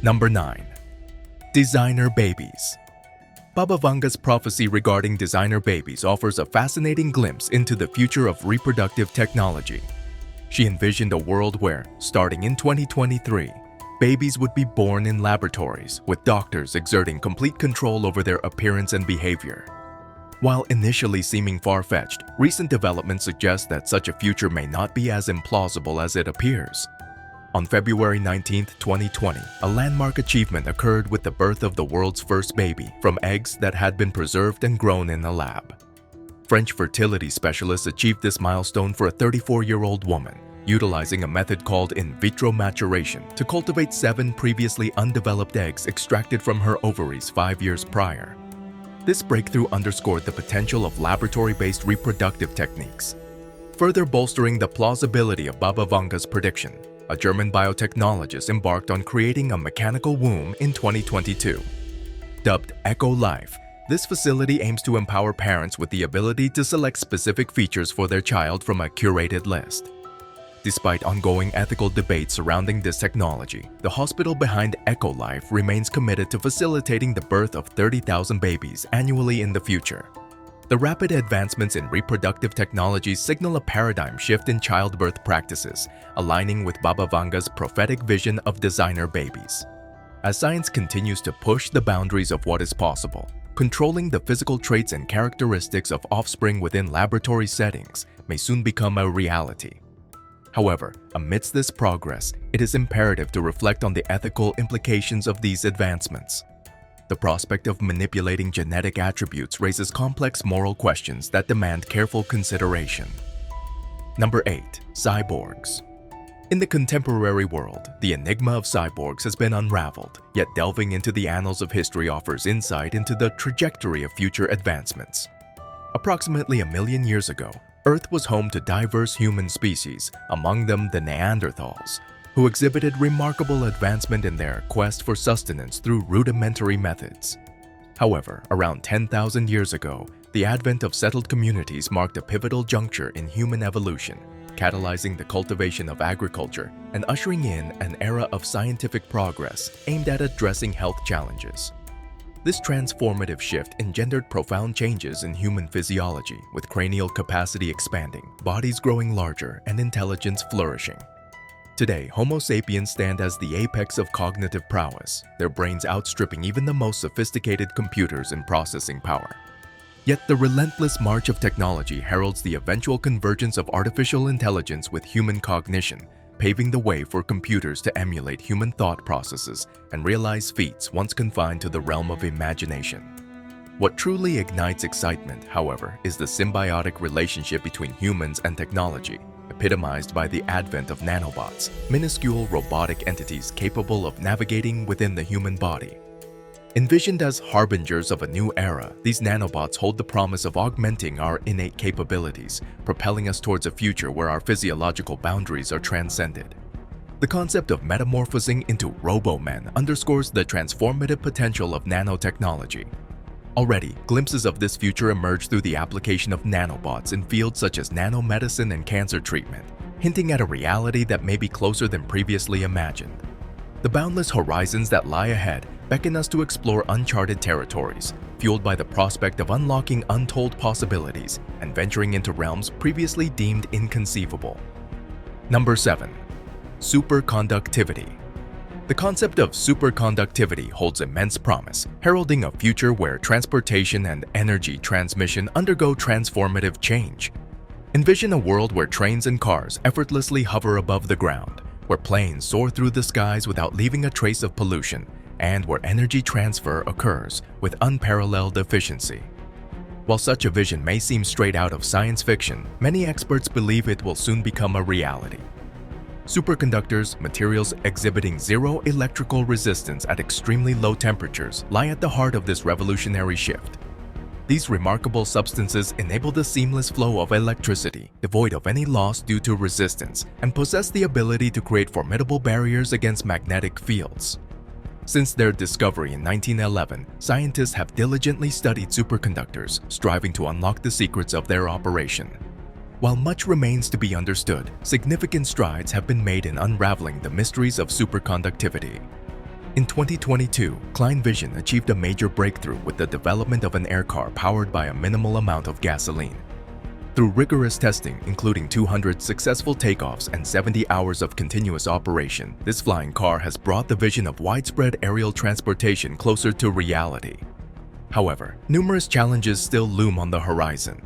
Number 9. Designer Babies. Baba Vanga's prophecy regarding designer babies offers a fascinating glimpse into the future of reproductive technology. She envisioned a world where, starting in 2023, babies would be born in laboratories, with doctors exerting complete control over their appearance and behavior. While initially seeming far-fetched, recent developments suggest that such a future may not be as implausible as it appears. On February 19, 2020, a landmark achievement occurred with the birth of the world's first baby from eggs that had been preserved and grown in a lab. French fertility specialists achieved this milestone for a 34-year-old woman, utilizing a method called in vitro maturation to cultivate 7 previously undeveloped eggs extracted from her ovaries 5 years prior. This breakthrough underscored the potential of laboratory-based reproductive techniques. Further bolstering the plausibility of Baba Vanga's prediction, a German biotechnologist embarked on creating a mechanical womb in 2022. Dubbed Echo Life, this facility aims to empower parents with the ability to select specific features for their child from a curated list. Despite ongoing ethical debates surrounding this technology, the hospital behind Echo Life remains committed to facilitating the birth of 30,000 babies annually in the future. The rapid advancements in reproductive technology signal a paradigm shift in childbirth practices, aligning with Baba Vanga's prophetic vision of designer babies. As science continues to push the boundaries of what is possible, controlling the physical traits and characteristics of offspring within laboratory settings may soon become a reality. However, amidst this progress, it is imperative to reflect on the ethical implications of these advancements. The prospect of manipulating genetic attributes raises complex moral questions that demand careful consideration. Number 8. Cyborgs. In the contemporary world, the enigma of cyborgs has been unraveled, yet delving into the annals of history offers insight into the trajectory of future advancements. Approximately 1 million years ago, Earth was home to diverse human species, among them the Neanderthals, who exhibited remarkable advancement in their quest for sustenance through rudimentary methods. However, around 10,000 years ago, the advent of settled communities marked a pivotal juncture in human evolution, catalyzing the cultivation of agriculture and ushering in an era of scientific progress aimed at addressing health challenges. This transformative shift engendered profound changes in human physiology, with cranial capacity expanding, bodies growing larger, and intelligence flourishing. Today, Homo sapiens stand as the apex of cognitive prowess, their brains outstripping even the most sophisticated computers in processing power. Yet the relentless march of technology heralds the eventual convergence of artificial intelligence with human cognition, paving the way for computers to emulate human thought processes and realize feats once confined to the realm of imagination. What truly ignites excitement, however, is the symbiotic relationship between humans and technology, epitomized by the advent of nanobots, minuscule robotic entities capable of navigating within the human body. Envisioned as harbingers of a new era, these nanobots hold the promise of augmenting our innate capabilities, propelling us towards a future where our physiological boundaries are transcended. The concept of metamorphosing into robo-men underscores the transformative potential of nanotechnology. Already, glimpses of this future emerge through the application of nanobots in fields such as nanomedicine and cancer treatment, hinting at a reality that may be closer than previously imagined. The boundless horizons that lie ahead beckon us to explore uncharted territories, fueled by the prospect of unlocking untold possibilities and venturing into realms previously deemed inconceivable. Number 7. Superconductivity. The concept of superconductivity holds immense promise, heralding a future where transportation and energy transmission undergo transformative change. Envision a world where trains and cars effortlessly hover above the ground, where planes soar through the skies without leaving a trace of pollution, and where energy transfer occurs with unparalleled efficiency. While such a vision may seem straight out of science fiction, many experts believe it will soon become a reality. Superconductors, materials exhibiting zero electrical resistance at extremely low temperatures, lie at the heart of this revolutionary shift. These remarkable substances enable the seamless flow of electricity, devoid of any loss due to resistance, and possess the ability to create formidable barriers against magnetic fields. Since their discovery in 1911, scientists have diligently studied superconductors, striving to unlock the secrets of their operation. While much remains to be understood, significant strides have been made in unraveling the mysteries of superconductivity. In 2022, Klein Vision achieved a major breakthrough with the development of an air car powered by a minimal amount of gasoline. Through rigorous testing, including 200 successful takeoffs and 70 hours of continuous operation, this flying car has brought the vision of widespread aerial transportation closer to reality. However, numerous challenges still loom on the horizon.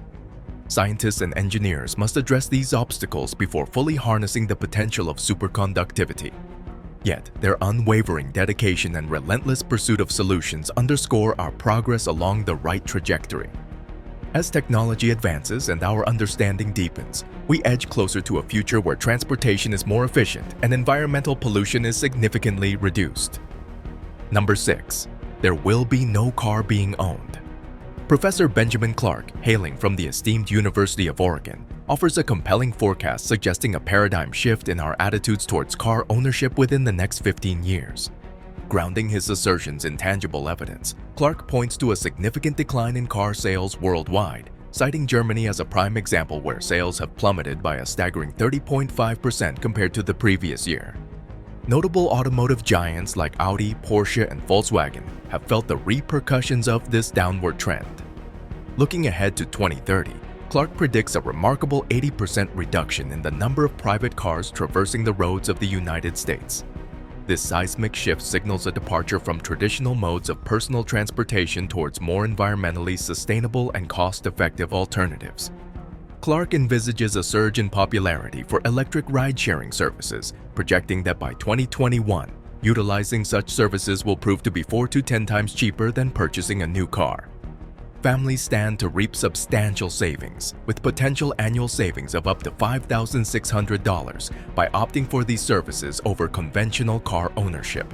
Scientists and engineers must address these obstacles before fully harnessing the potential of superconductivity. Yet, their unwavering dedication and relentless pursuit of solutions underscore our progress along the right trajectory. As technology advances and our understanding deepens, we edge closer to a future where transportation is more efficient and environmental pollution is significantly reduced. Number 6. There will be no car being owned. Professor Benjamin Clark, hailing from the esteemed University of Oregon, offers a compelling forecast suggesting a paradigm shift in our attitudes towards car ownership within the next 15 years. Grounding his assertions in tangible evidence, Clark points to a significant decline in car sales worldwide, citing Germany as a prime example where sales have plummeted by a staggering 30.5% compared to the previous year. Notable automotive giants like Audi, Porsche, and Volkswagen have felt the repercussions of this downward trend. Looking ahead to 2030, Clark predicts a remarkable 80% reduction in the number of private cars traversing the roads of the United States. This seismic shift signals a departure from traditional modes of personal transportation towards more environmentally sustainable and cost-effective alternatives. Clark envisages a surge in popularity for electric ride-sharing services, projecting that by 2021, utilizing such services will prove to be 4 to 10 times cheaper than purchasing a new car. families stand to reap substantial savings, with potential annual savings of up to $5,600 by opting for these services over conventional car ownership.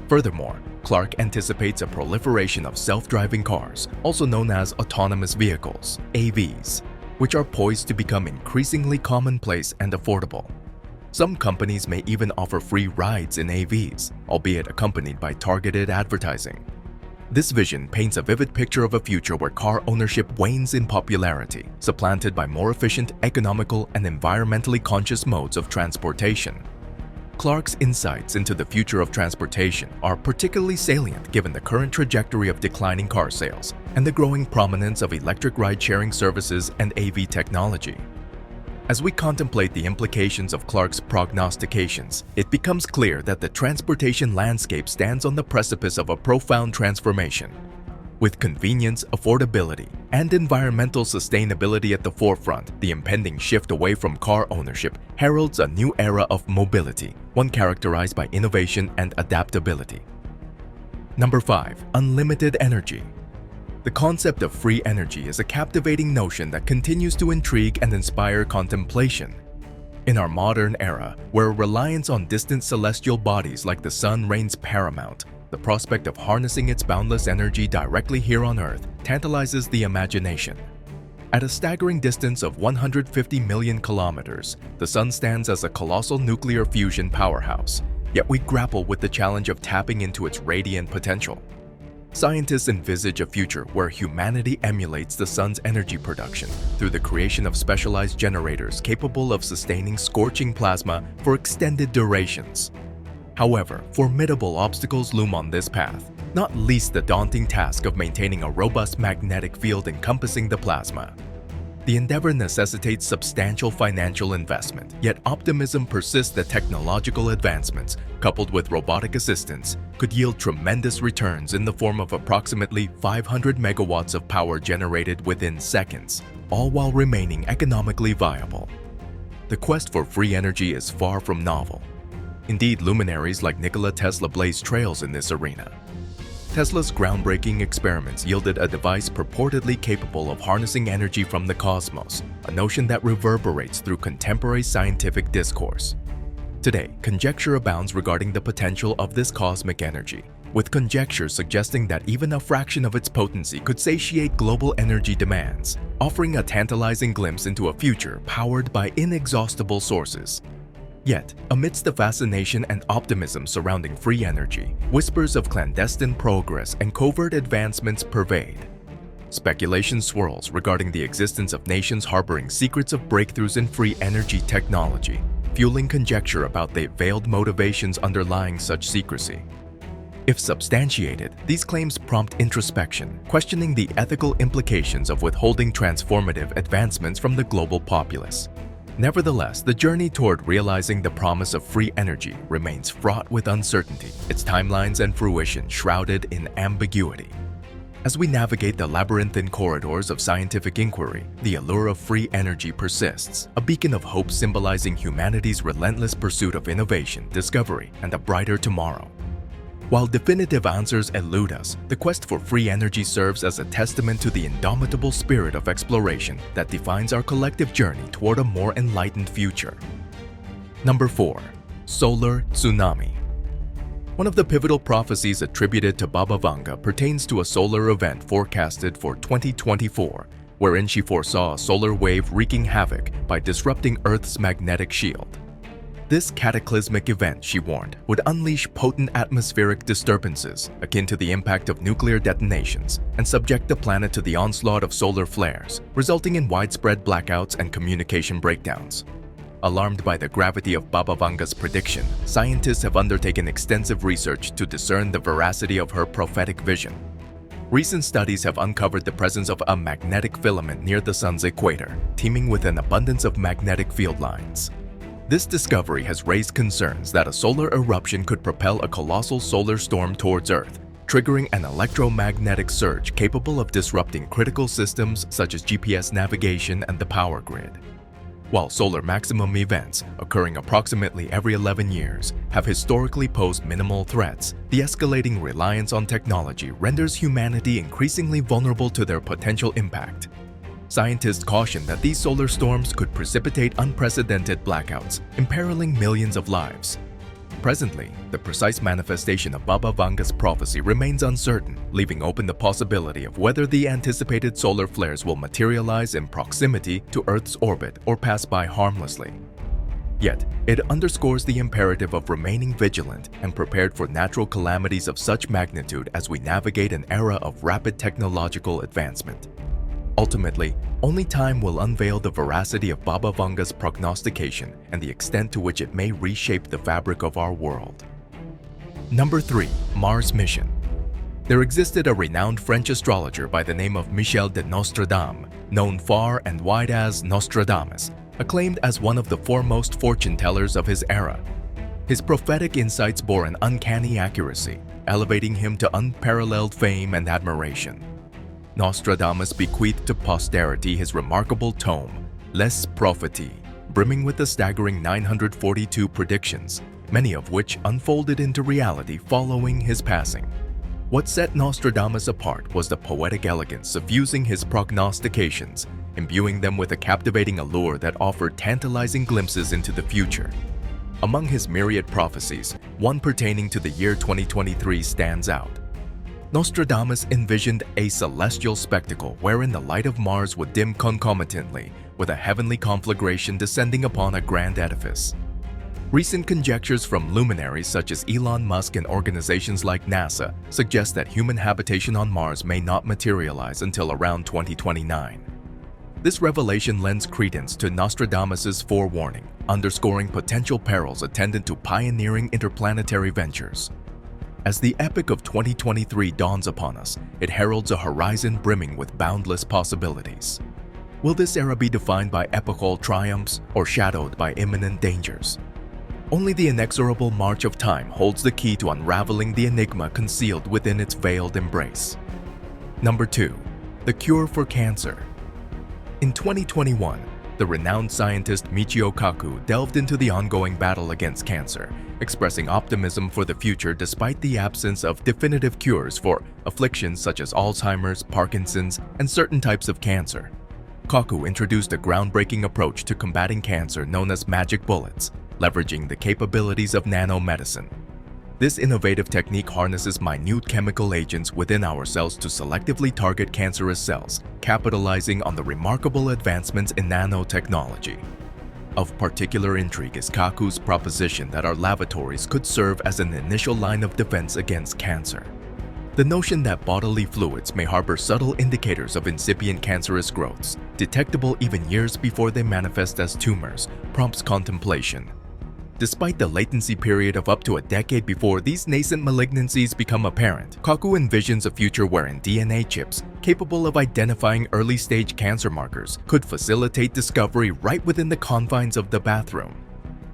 Furthermore, Clark anticipates a proliferation of self-driving cars, also known as autonomous vehicles, AVs, which are poised to become increasingly commonplace and affordable. Some companies may even offer free rides in AVs, albeit accompanied by targeted advertising. This vision paints a vivid picture of a future where car ownership wanes in popularity, supplanted by more efficient, economical, and environmentally conscious modes of transportation. Clark's insights into the future of transportation are particularly salient given the current trajectory of declining car sales and the growing prominence of electric ride-sharing services and AV technology. As we contemplate the implications of Clark's prognostications, it becomes clear that the transportation landscape stands on the precipice of a profound transformation. With convenience, affordability, and environmental sustainability at the forefront, the impending shift away from car ownership heralds a new era of mobility, one characterized by innovation and adaptability. Number 5. Unlimited energy. The concept of free energy is a captivating notion that continues to intrigue and inspire contemplation. In our modern era, where reliance on distant celestial bodies like the sun reigns paramount, the prospect of harnessing its boundless energy directly here on Earth tantalizes the imagination. At a staggering distance of 150 million kilometers, the sun stands as a colossal nuclear fusion powerhouse, yet we grapple with the challenge of tapping into its radiant potential. Scientists envisage a future where humanity emulates the sun's energy production through the creation of specialized generators capable of sustaining scorching plasma for extended durations. However, formidable obstacles loom on this path, not least the daunting task of maintaining a robust magnetic field encompassing the plasma. The endeavor necessitates substantial financial investment, yet optimism persists that technological advancements, coupled with robotic assistance, could yield tremendous returns in the form of approximately 500 megawatts of power generated within seconds, all while remaining economically viable. The quest for free energy is far from novel. Indeed, luminaries like Nikola Tesla blazed trails in this arena. Tesla's groundbreaking experiments yielded a device purportedly capable of harnessing energy from the cosmos, a notion that reverberates through contemporary scientific discourse. Today, conjecture abounds regarding the potential of this cosmic energy, with conjecture suggesting that even a fraction of its potency could satiate global energy demands, offering a tantalizing glimpse into a future powered by inexhaustible sources. Yet, amidst the fascination and optimism surrounding free energy, whispers of clandestine progress and covert advancements pervade. Speculation swirls regarding the existence of nations harboring secrets of breakthroughs in free energy technology, fueling conjecture about the veiled motivations underlying such secrecy. If substantiated, these claims prompt introspection, questioning the ethical implications of withholding transformative advancements from the global populace. Nevertheless, the journey toward realizing the promise of free energy remains fraught with uncertainty, its timelines and fruition shrouded in ambiguity. As we navigate the labyrinthine corridors of scientific inquiry, the allure of free energy persists, a beacon of hope symbolizing humanity's relentless pursuit of innovation, discovery, and a brighter tomorrow. While definitive answers elude us, the quest for free energy serves as a testament to the indomitable spirit of exploration that defines our collective journey toward a more enlightened future. Number 4. Solar Tsunami. One of the pivotal prophecies attributed to Baba Vanga pertains to a solar event forecasted for 2024, wherein she foresaw a solar wave wreaking havoc by disrupting Earth's magnetic shield. This cataclysmic event, she warned, would unleash potent atmospheric disturbances akin to the impact of nuclear detonations and subject the planet to the onslaught of solar flares, resulting in widespread blackouts and communication breakdowns. Alarmed by the gravity of Baba Vanga's prediction, scientists have undertaken extensive research to discern the veracity of her prophetic vision. Recent studies have uncovered the presence of a magnetic filament near the sun's equator, teeming with an abundance of magnetic field lines. This discovery has raised concerns that a solar eruption could propel a colossal solar storm towards Earth, triggering an electromagnetic surge capable of disrupting critical systems such as GPS navigation and the power grid. while solar maximum events, occurring approximately every 11 years, have historically posed minimal threats, the escalating reliance on technology renders humanity increasingly vulnerable to their potential impact. Scientists caution that these solar storms could precipitate unprecedented blackouts, imperiling millions of lives. Presently, the precise manifestation of Baba Vanga's prophecy remains uncertain, leaving open the possibility of whether the anticipated solar flares will materialize in proximity to Earth's orbit or pass by harmlessly. Yet, it underscores the imperative of remaining vigilant and prepared for natural calamities of such magnitude as we navigate an era of rapid technological advancement. Ultimately, only time will unveil the veracity of Baba Vanga's prognostication and the extent to which it may reshape the fabric of our world. Number 3. Mars Mission. There existed a renowned French astrologer by the name of Michel de Nostradame, known far and wide as Nostradamus, acclaimed as one of the foremost fortune-tellers of his era. His prophetic insights bore an uncanny accuracy, elevating him to unparalleled fame and admiration. Nostradamus bequeathed to posterity his remarkable tome, Les Prophéties, brimming with a staggering 942 predictions, many of which unfolded into reality following his passing. What set Nostradamus apart was the poetic elegance of using his prognostications, imbuing them with a captivating allure that offered tantalizing glimpses into the future. Among his myriad prophecies, one pertaining to the year 2023 stands out. Nostradamus envisioned a celestial spectacle wherein the light of Mars would dim concomitantly, with a heavenly conflagration descending upon a grand edifice. Recent conjectures from luminaries such as Elon Musk and organizations like NASA suggest that human habitation on Mars may not materialize until around 2029. This revelation lends credence to Nostradamus's forewarning, underscoring potential perils attendant to pioneering interplanetary ventures. As the epic of 2023 dawns upon us, it heralds a horizon brimming with boundless possibilities. Will this era be defined by epochal triumphs or shadowed by imminent dangers? Only the inexorable march of time holds the key to unraveling the enigma concealed within its veiled embrace. Number 2. The cure for cancer. In 2021, the renowned scientist Michio Kaku delved into the ongoing battle against cancer, expressing optimism for the future despite the absence of definitive cures for afflictions such as Alzheimer's, Parkinson's, and certain types of cancer. Kaku introduced a groundbreaking approach to combating cancer known as magic bullets, leveraging the capabilities of nanomedicine. This innovative technique harnesses minute chemical agents within our cells to selectively target cancerous cells, capitalizing on the remarkable advancements in nanotechnology. Of particular intrigue is Kaku's proposition that our lavatories could serve as an initial line of defense against cancer. The notion that bodily fluids may harbor subtle indicators of incipient cancerous growths, detectable even years before they manifest as tumors, prompts contemplation. Despite the latency period of up to a decade before these nascent malignancies become apparent, Kaku envisions a future wherein DNA chips, capable of identifying early-stage cancer markers, could facilitate discovery right within the confines of the bathroom.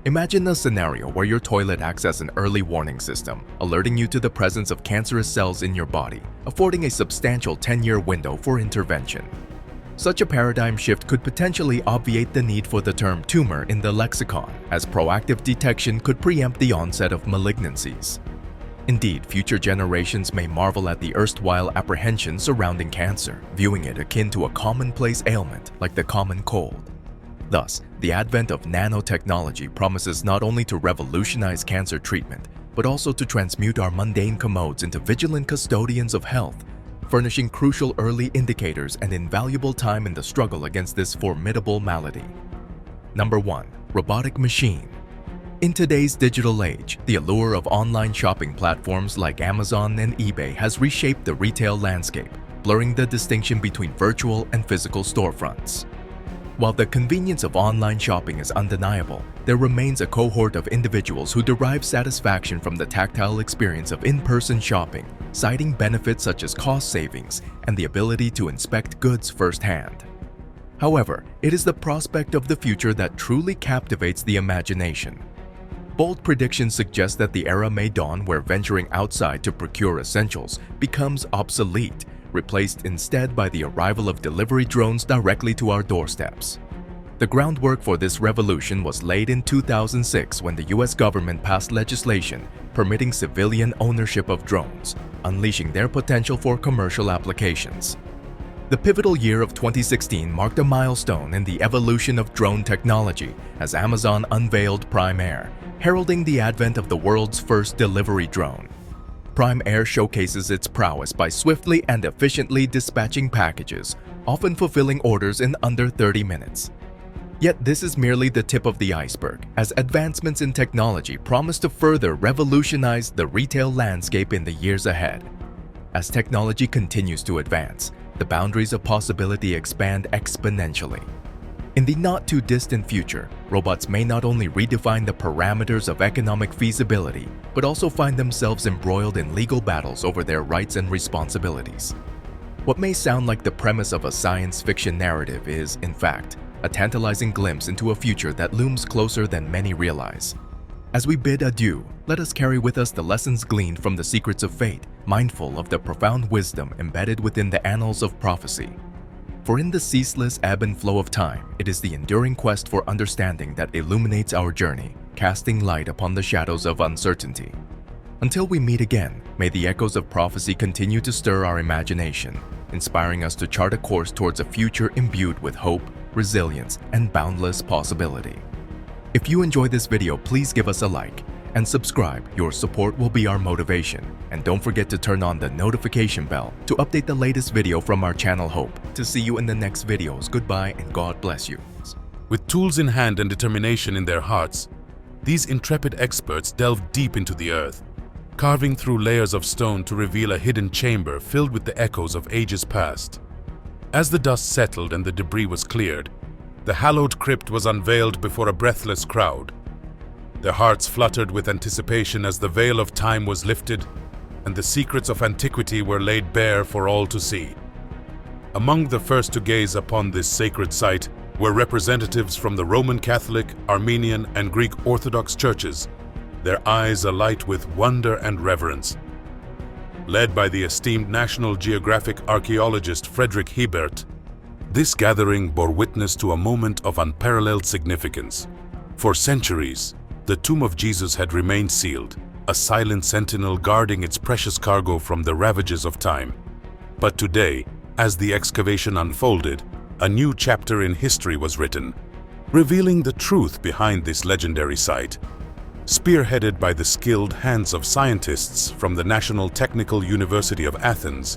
Imagine a scenario where your toilet acts as an early warning system, alerting you to the presence of cancerous cells in your body, affording a substantial 10-year window for intervention. Such a paradigm shift could potentially obviate the need for the term tumor in the lexicon, as proactive detection could preempt the onset of malignancies. Indeed, future generations may marvel at the erstwhile apprehension surrounding cancer, viewing it akin to a commonplace ailment like the common cold. Thus, the advent of nanotechnology promises not only to revolutionize cancer treatment, but also to transmute our mundane commodes into vigilant custodians of health, furnishing crucial early indicators and invaluable time in the struggle against this formidable malady. Number 1. Robotic machine. In today's digital age, the allure of online shopping platforms like Amazon and eBay has reshaped the retail landscape, blurring the distinction between virtual and physical storefronts. While the convenience of online shopping is undeniable, there remains a cohort of individuals who derive satisfaction from the tactile experience of in-person shopping, citing benefits such as cost savings and the ability to inspect goods firsthand. However, it is the prospect of the future that truly captivates the imagination. Bold predictions suggest that the era may dawn where venturing outside to procure essentials becomes obsolete, replaced instead by the arrival of delivery drones directly to our doorsteps. The groundwork for this revolution was laid in 2006 when the US government passed legislation permitting civilian ownership of drones, unleashing their potential for commercial applications. The pivotal year of 2016 marked a milestone in the evolution of drone technology as Amazon unveiled Prime Air, heralding the advent of the world's first delivery drone. Prime Air showcases its prowess by swiftly and efficiently dispatching packages, often fulfilling orders in under 30 minutes. Yet this is merely the tip of the iceberg, as advancements in technology promise to further revolutionize the retail landscape in the years ahead. As technology continues to advance, the boundaries of possibility expand exponentially. In the not-too-distant future, robots may not only redefine the parameters of economic feasibility, but also find themselves embroiled in legal battles over their rights and responsibilities. What may sound like the premise of a science fiction narrative is, in fact, a tantalizing glimpse into a future that looms closer than many realize. As we bid adieu, let us carry with us the lessons gleaned from the secrets of fate, mindful of the profound wisdom embedded within the annals of prophecy. For in the ceaseless ebb and flow of time, it is the enduring quest for understanding that illuminates our journey, casting light upon the shadows of uncertainty. Until we meet again, may the echoes of prophecy continue to stir our imagination, inspiring us to chart a course towards a future imbued with hope, resilience, and boundless possibility. If you enjoyed this video, please give us a like and subscribe. Your support will be our motivation. And don't forget to turn on the notification bell to update the latest video from our channel. Hope to see you in the next videos. Goodbye and God bless you. With tools in hand and determination in their hearts, these intrepid experts delved deep into the earth, carving through layers of stone to reveal a hidden chamber filled with the echoes of ages past. As the dust settled and the debris was cleared, the hallowed crypt was unveiled before a breathless crowd. Their hearts fluttered with anticipation as the veil of time was lifted and the secrets of antiquity were laid bare for all to see. Among the first to gaze upon this sacred site were representatives from the Roman Catholic, Armenian, and Greek Orthodox churches, their eyes alight with wonder and reverence. Led by the esteemed National Geographic archaeologist Frederick Hebert, this gathering bore witness to a moment of unparalleled significance. For centuries, the tomb of Jesus had remained sealed, a silent sentinel guarding its precious cargo from the ravages of time. But today, as the excavation unfolded, a new chapter in history was written, revealing the truth behind this legendary site. Spearheaded by the skilled hands of scientists from the National Technical University of Athens,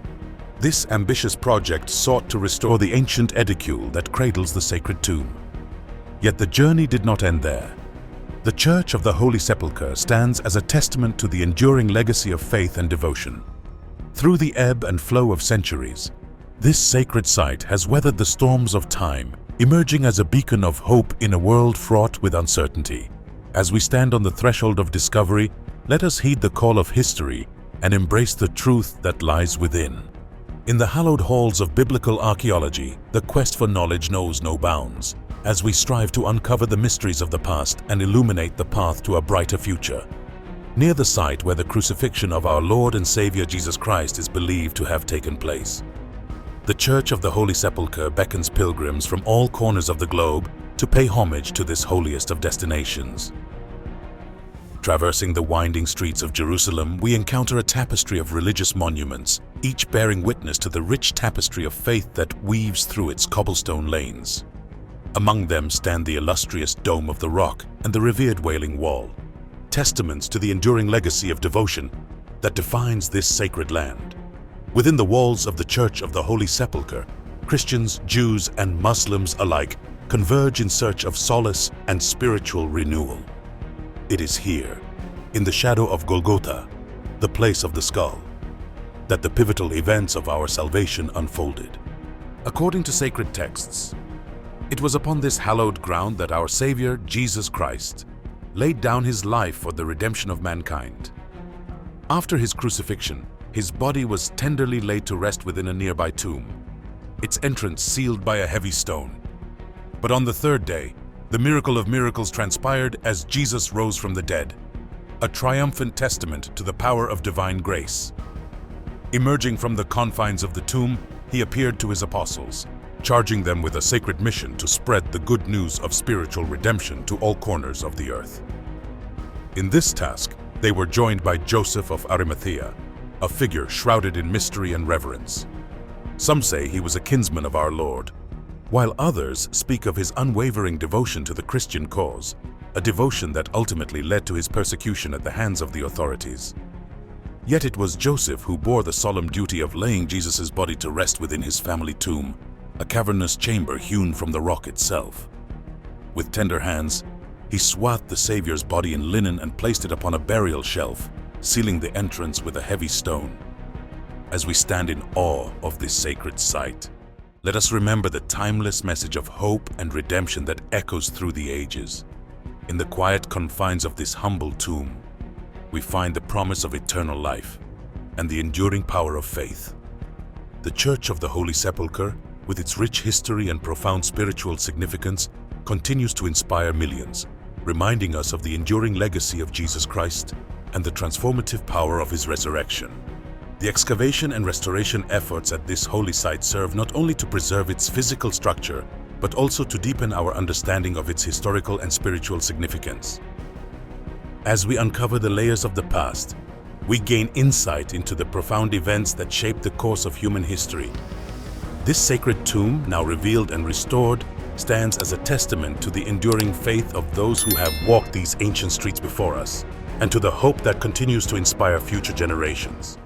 this ambitious project sought to restore the ancient edicule that cradles the sacred tomb. Yet the journey did not end there. The Church of the Holy Sepulchre stands as a testament to the enduring legacy of faith and devotion. Through the ebb and flow of centuries, this sacred site has weathered the storms of time, emerging as a beacon of hope in a world fraught with uncertainty. As we stand on the threshold of discovery, let us heed the call of history and embrace the truth that lies within. In the hallowed halls of biblical archaeology, the quest for knowledge knows no bounds, as we strive to uncover the mysteries of the past and illuminate the path to a brighter future. Near the site where the crucifixion of our Lord and Savior Jesus Christ is believed to have taken place, the Church of the Holy Sepulchre beckons pilgrims from all corners of the globe to pay homage to this holiest of destinations. Traversing the winding streets of Jerusalem, we encounter a tapestry of religious monuments, each bearing witness to the rich tapestry of faith that weaves through its cobblestone lanes. Among them stand the illustrious Dome of the Rock and the revered Wailing Wall, testaments to the enduring legacy of devotion that defines this sacred land. Within the walls of the Church of the Holy Sepulchre, Christians, Jews, and Muslims alike converge in search of solace and spiritual renewal. It is here, in the shadow of Golgotha, the place of the skull, that the pivotal events of our salvation unfolded. According to sacred texts, it was upon this hallowed ground that our Savior, Jesus Christ, laid down his life for the redemption of mankind. After his crucifixion, his body was tenderly laid to rest within a nearby tomb, its entrance sealed by a heavy stone. But on the third day, the miracle of miracles transpired as Jesus rose from the dead, a triumphant testament to the power of divine grace. Emerging from the confines of the tomb, he appeared to his apostles, charging them with a sacred mission to spread the good news of spiritual redemption to all corners of the earth. In this task, they were joined by Joseph of Arimathea, a figure shrouded in mystery and reverence. Some say he was a kinsman of our Lord, while others speak of his unwavering devotion to the Christian cause, a devotion that ultimately led to his persecution at the hands of the authorities. Yet it was Joseph who bore the solemn duty of laying Jesus' body to rest within his family tomb, a cavernous chamber hewn from the rock itself. With tender hands, he swathed the Savior's body in linen and placed it upon a burial shelf, sealing the entrance with a heavy stone. As we stand in awe of this sacred site, let us remember the timeless message of hope and redemption that echoes through the ages. In the quiet confines of this humble tomb, we find the promise of eternal life and the enduring power of faith. The Church of the Holy Sepulchre, with its rich history and profound spiritual significance, continues to inspire millions, reminding us of the enduring legacy of Jesus Christ and the transformative power of his resurrection. The excavation and restoration efforts at this holy site serve not only to preserve its physical structure, but also to deepen our understanding of its historical and spiritual significance. As we uncover the layers of the past, we gain insight into the profound events that shaped the course of human history. This sacred tomb, now revealed and restored, stands as a testament to the enduring faith of those who have walked these ancient streets before us, and to the hope that continues to inspire future generations.